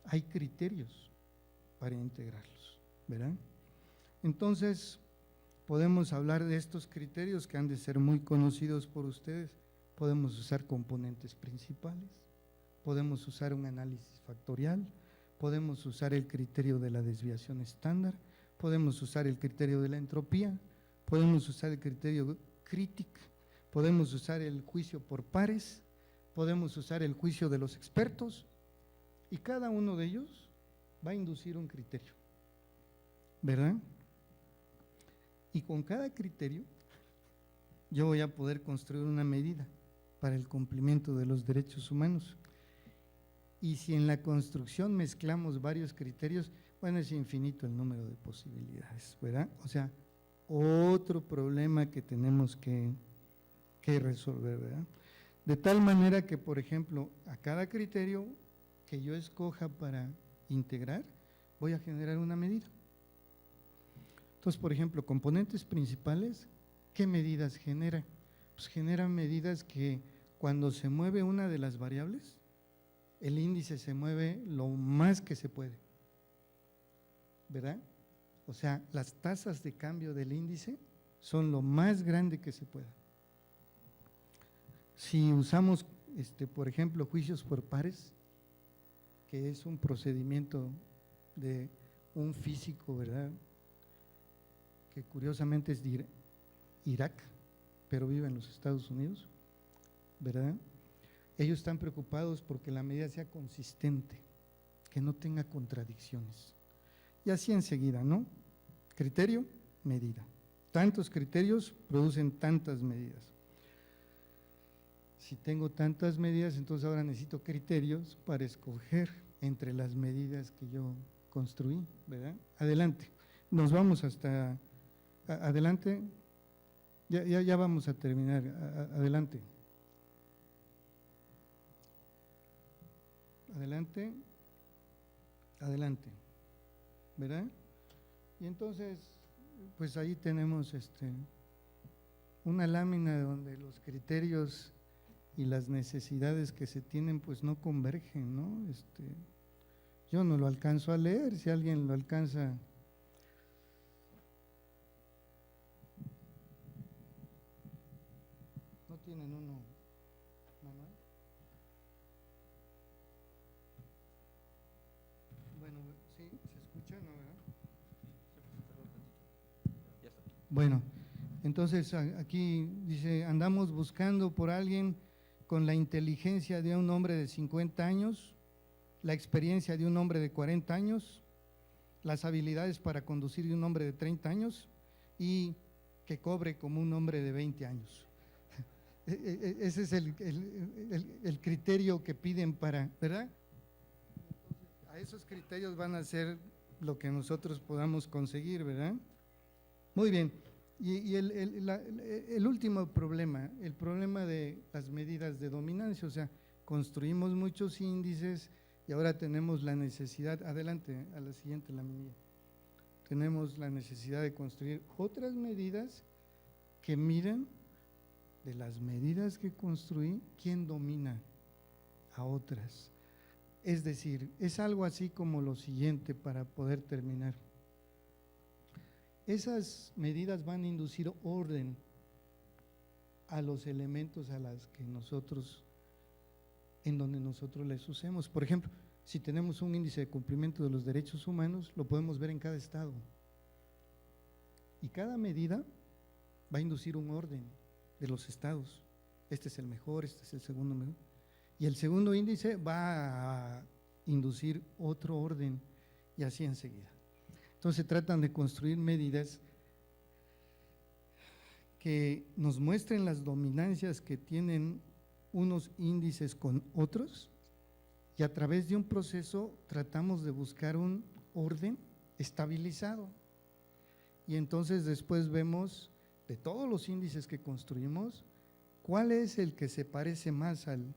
Hay criterios para integrarlos, ¿verdad? Entonces, podemos hablar de estos criterios que han de ser muy conocidos por ustedes. Podemos usar componentes principales, podemos usar un análisis factorial, podemos usar el criterio de la desviación estándar, podemos usar el criterio de la entropía, podemos usar el criterio crítico, podemos usar el juicio por pares, podemos usar el juicio de los expertos, y cada uno de ellos va a inducir un criterio. ¿verdad? Y con cada criterio yo voy a poder construir una medida para el cumplimiento de los derechos humanos. Y si en la construcción mezclamos varios criterios, bueno, es infinito el número de posibilidades, ¿verdad? O sea, otro problema que tenemos que resolver, ¿verdad? De tal manera que, por ejemplo, a cada criterio que yo escoja para integrar, voy a generar una medida. Entonces, por ejemplo, componentes principales, ¿qué medidas genera? Pues generan medidas que cuando se mueve una de las variables, el índice se mueve lo más que se puede, ¿verdad? O sea, las tasas de cambio del índice son lo más grande que se pueda. Si usamos, por ejemplo, juicios por pares, que es un procedimiento de un físico, ¿verdad?, que curiosamente es de Irak, pero vive en los Estados Unidos, ¿verdad? Ellos están preocupados porque la medida sea consistente, que no tenga contradicciones. Y así enseguida, ¿no? Criterio, medida. Tantos criterios producen tantas medidas. Si tengo tantas medidas, entonces ahora necesito criterios para escoger entre las medidas que yo construí, ¿verdad? Adelante, nos vamos hasta, adelante, ya vamos a terminar, adelante. Adelante, adelante, ¿verdad? Y entonces, pues ahí tenemos una lámina donde los criterios y las necesidades que se tienen pues no convergen, ¿no? Yo no lo alcanzo a leer, si alguien lo alcanza. ¿No tienen uno, mamá? Bueno, sí, ¿se escucha, no, verdad? Bueno, entonces aquí dice, andamos buscando por alguien con la inteligencia de un hombre de 50 años, la experiencia de un hombre de 40 años, las habilidades para conducir de un hombre de 30 años y que cobre como un hombre de 20 años. Ese es el criterio que piden para, ¿verdad? Entonces, a esos criterios van a ser lo que nosotros podamos conseguir, ¿verdad? Muy bien. Y el último problema, el problema de las medidas de dominancia, o sea, construimos muchos índices y ahora tenemos la necesidad, adelante, a la siguiente laminilla, tenemos la necesidad de construir otras medidas que midan de las medidas que construí, quién domina a otras. Es decir, es algo así como lo siguiente para poder terminar. Esas medidas van a inducir orden a los elementos a las que nosotros, en donde nosotros les usemos. Por ejemplo, si tenemos un índice de cumplimiento de los derechos humanos, lo podemos ver en cada estado. Y cada medida va a inducir un orden de los estados. Este es el mejor, este es el segundo mejor. Y el segundo índice va a inducir otro orden y así enseguida. Entonces tratan de construir medidas que nos muestren las dominancias que tienen unos índices con otros y a través de un proceso tratamos de buscar un orden estabilizado. Y entonces después vemos de todos los índices que construimos, ¿cuál es el que se parece más al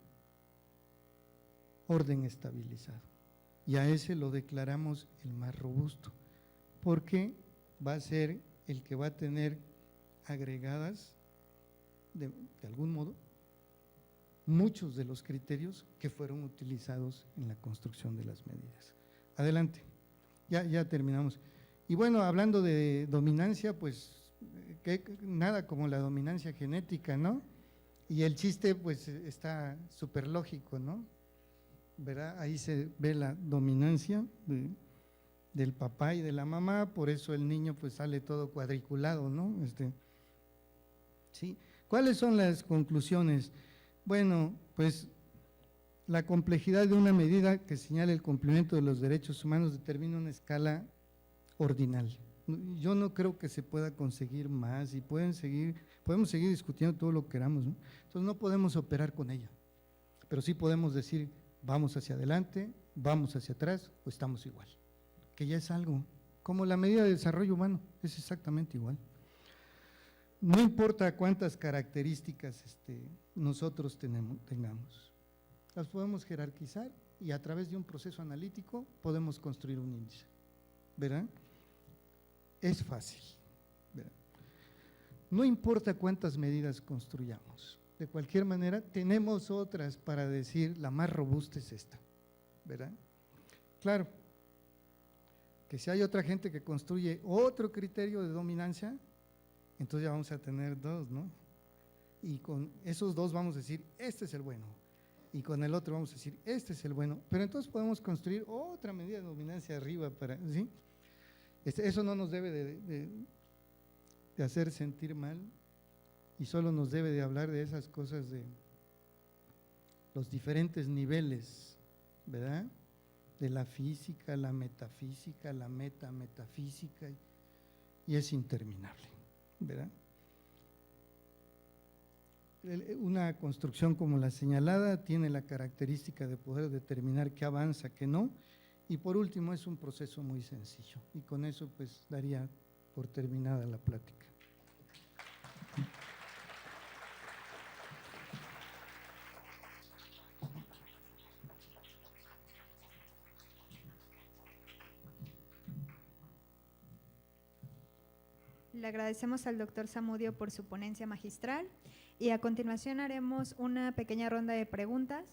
orden estabilizado? Y a ese lo declaramos el más robusto, porque va a ser el que va a tener agregadas, de algún modo, muchos de los criterios que fueron utilizados en la construcción de las medidas. Adelante, ya terminamos. Y bueno, hablando de dominancia, pues nada como la dominancia genética, ¿no? Y el chiste pues está súper lógico, ¿no? ¿Verdad? Ahí se ve la dominancia del papá y de la mamá, por eso el niño pues sale todo cuadriculado, ¿no? ¿Sí? ¿Cuáles son las conclusiones? Bueno, pues la complejidad de una medida que señala el cumplimiento de los derechos humanos determina una escala ordinal, Yo no creo que se pueda conseguir más y podemos seguir discutiendo todo lo que queramos, ¿no? Entonces no podemos operar con ella, pero sí podemos decir, vamos hacia adelante, vamos hacia atrás o estamos igual, que ya es algo, como la medida de desarrollo humano, es exactamente igual. No importa cuántas características nosotros tengamos, las podemos jerarquizar y a través de un proceso analítico podemos construir un índice, ¿verdad? Es fácil, ¿verdad? No importa cuántas medidas construyamos, de cualquier manera tenemos otras para decir la más robusta es esta, ¿verdad? Claro, que si hay otra gente que construye otro criterio de dominancia, entonces ya vamos a tener dos, ¿no? Y con esos dos vamos a decir, este es el bueno, y con el otro vamos a decir, este es el bueno, pero entonces podemos construir otra medida de dominancia arriba para, ¿sí? Eso no nos debe de hacer sentir mal y solo nos debe de hablar de esas cosas de los diferentes niveles, ¿verdad? De la física, la metafísica, la metametafísica, y es interminable, ¿verdad? Una construcción como la señalada tiene la característica de poder determinar qué avanza, qué no, y por último es un proceso muy sencillo, y con eso pues daría por terminada la plática. Le agradecemos al doctor Zamudio por su ponencia magistral y a continuación haremos una pequeña ronda de preguntas.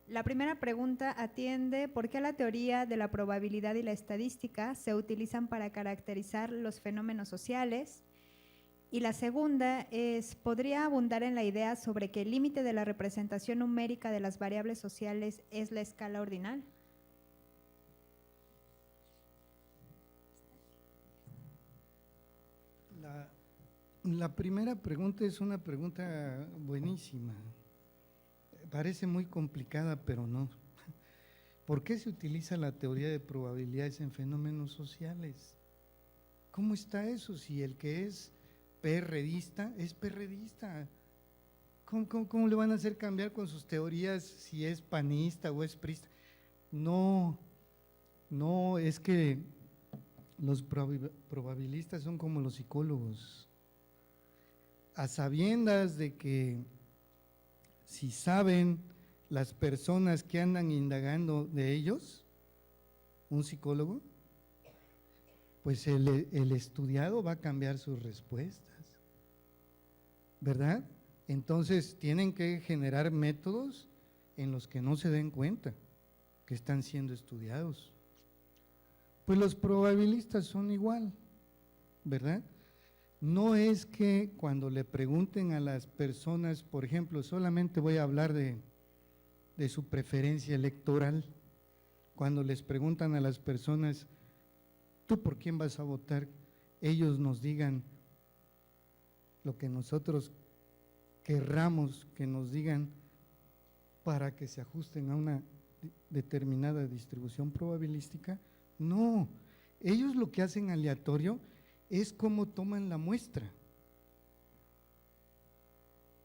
La primera pregunta atiende por qué la teoría de la probabilidad y la estadística se utilizan para caracterizar los fenómenos sociales. Y la segunda es, ¿podría abundar en la idea sobre que el límite de la representación numérica de las variables sociales es la escala ordinal? La primera pregunta es una pregunta buenísima. Parece muy complicada, pero no. ¿Por qué se utiliza la teoría de probabilidades en fenómenos sociales? ¿Cómo está eso si el que es PRDista es PRDista? ¿Cómo le van a hacer cambiar con sus teorías si es panista o es priista? No, es que los probabilistas son como los psicólogos, a sabiendas de que si saben las personas que andan indagando de ellos, un psicólogo, pues el estudiado va a cambiar sus respuestas, ¿verdad? Entonces tienen que generar métodos en los que no se den cuenta que están siendo estudiados. Pues los probabilistas son igual, ¿verdad? No es que cuando le pregunten a las personas, por ejemplo, solamente voy a hablar de su preferencia electoral, cuando les preguntan a las personas, ¿tú por quién vas a votar? Ellos nos digan lo que nosotros querramos que nos digan para que se ajusten a una determinada distribución probabilística. No, ellos lo que hacen aleatorio es cómo toman la muestra.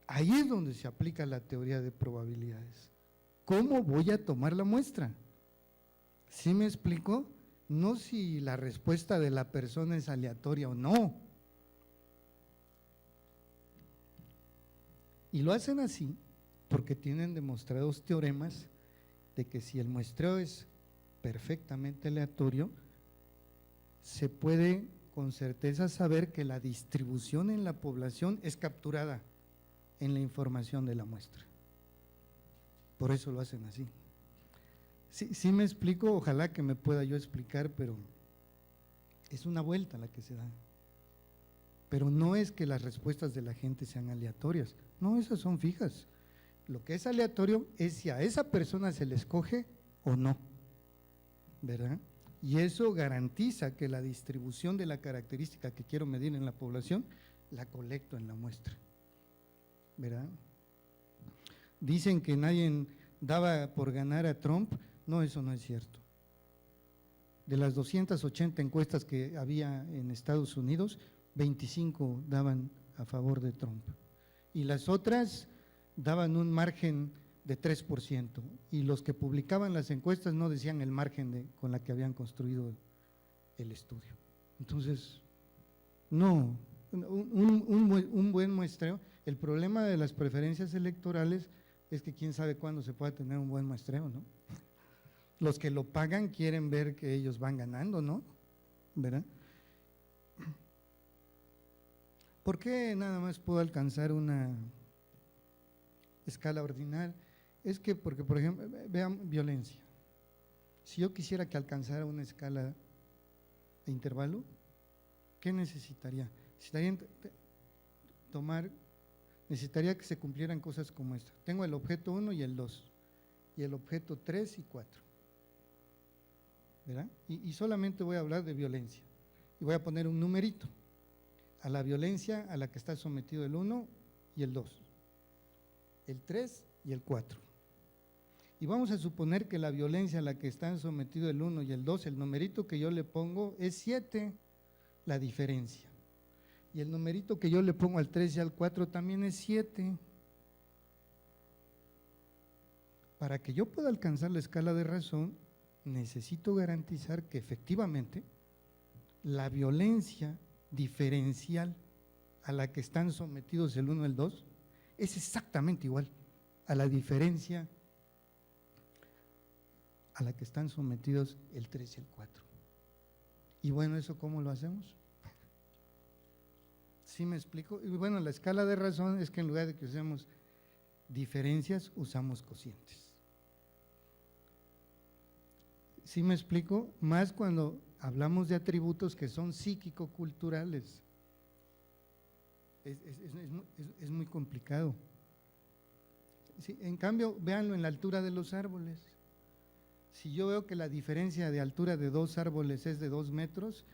Ahí es donde se aplica la teoría de probabilidades. ¿Cómo voy a tomar la muestra? ¿Sí me explico? No si la respuesta de la persona es aleatoria o no. Y lo hacen así porque tienen demostrados teoremas de que si el muestreo es perfectamente aleatorio, se puede con certeza saber que la distribución en la población es capturada en la información de la muestra. Por eso lo hacen así. Sí me explico, ojalá que me pueda yo explicar, pero es una vuelta la que se da. Pero no es que las respuestas de la gente sean aleatorias, no, esas son fijas. Lo que es aleatorio es si a esa persona se le escoge o no, ¿verdad? Y eso garantiza que la distribución de la característica que quiero medir en la población, la colecto en la muestra, ¿verdad? Dicen que nadie daba por ganar a Trump, no, eso no es cierto, de las 280 encuestas que había en Estados Unidos, 25 daban a favor de Trump. Y las otras daban un margen de 3%. Y los que publicaban las encuestas no decían el margen con la que habían construido el estudio. Entonces, no, un buen muestreo. El problema de las preferencias electorales es que quién sabe cuándo se pueda tener un buen muestreo, ¿no? Los que lo pagan quieren ver que ellos van ganando, ¿no? ¿Verdad? ¿Por qué nada más puedo alcanzar una escala ordinal? Es que porque, por ejemplo, vean violencia. Si yo quisiera que alcanzara una escala de intervalo, ¿qué necesitaría? Necesitaría que se cumplieran cosas como esta. Tengo el objeto 1 y el 2, y el objeto 3 y 4. ¿Verdad? Y solamente voy a hablar de violencia. Y voy a poner un numerito a la violencia a la que está sometido el 1 y el 2, el 3 y el 4. Y vamos a suponer que la violencia a la que están sometidos el 1 y el 2, el numerito que yo le pongo es 7, la diferencia. Y el numerito que yo le pongo al 3 y al 4 también es 7. Para que yo pueda alcanzar la escala de razón, necesito garantizar que efectivamente la violencia diferencial a la que están sometidos el 1 y el 2 es exactamente igual a la diferencia a la que están sometidos el 3 y el 4. Y bueno, ¿eso cómo lo hacemos? ¿Sí me explico? Y bueno, la escala de razón es que en lugar de que usemos diferencias, usamos cocientes. ¿Sí me explico? Más cuando hablamos de atributos que son psíquico-culturales. Es muy complicado. Sí, en cambio, véanlo en la altura de los árboles. Si yo veo que la diferencia de altura de 2 árboles es de 2 metros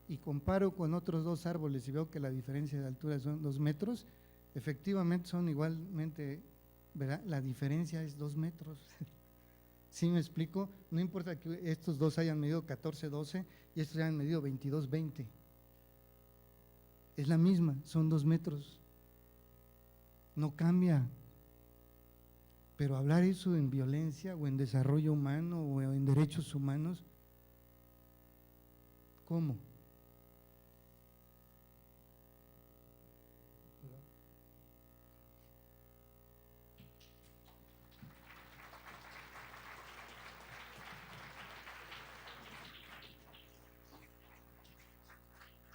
y comparo con otros 2 árboles y veo que la diferencia de altura son 2 metros, efectivamente son igualmente, ¿verdad? La diferencia es 2 metros. ¿Sí me explico? No importa que estos dos hayan medido 14-12 y estos hayan medido 22-20. Es la misma, son 2 metros. No cambia. Pero hablar eso en violencia o en desarrollo humano o en derechos humanos, ¿cómo?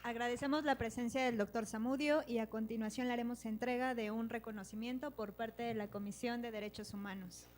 Agradecemos la presencia del doctor Zamudio y a continuación le haremos entrega de un reconocimiento por parte de la Comisión de Derechos Humanos.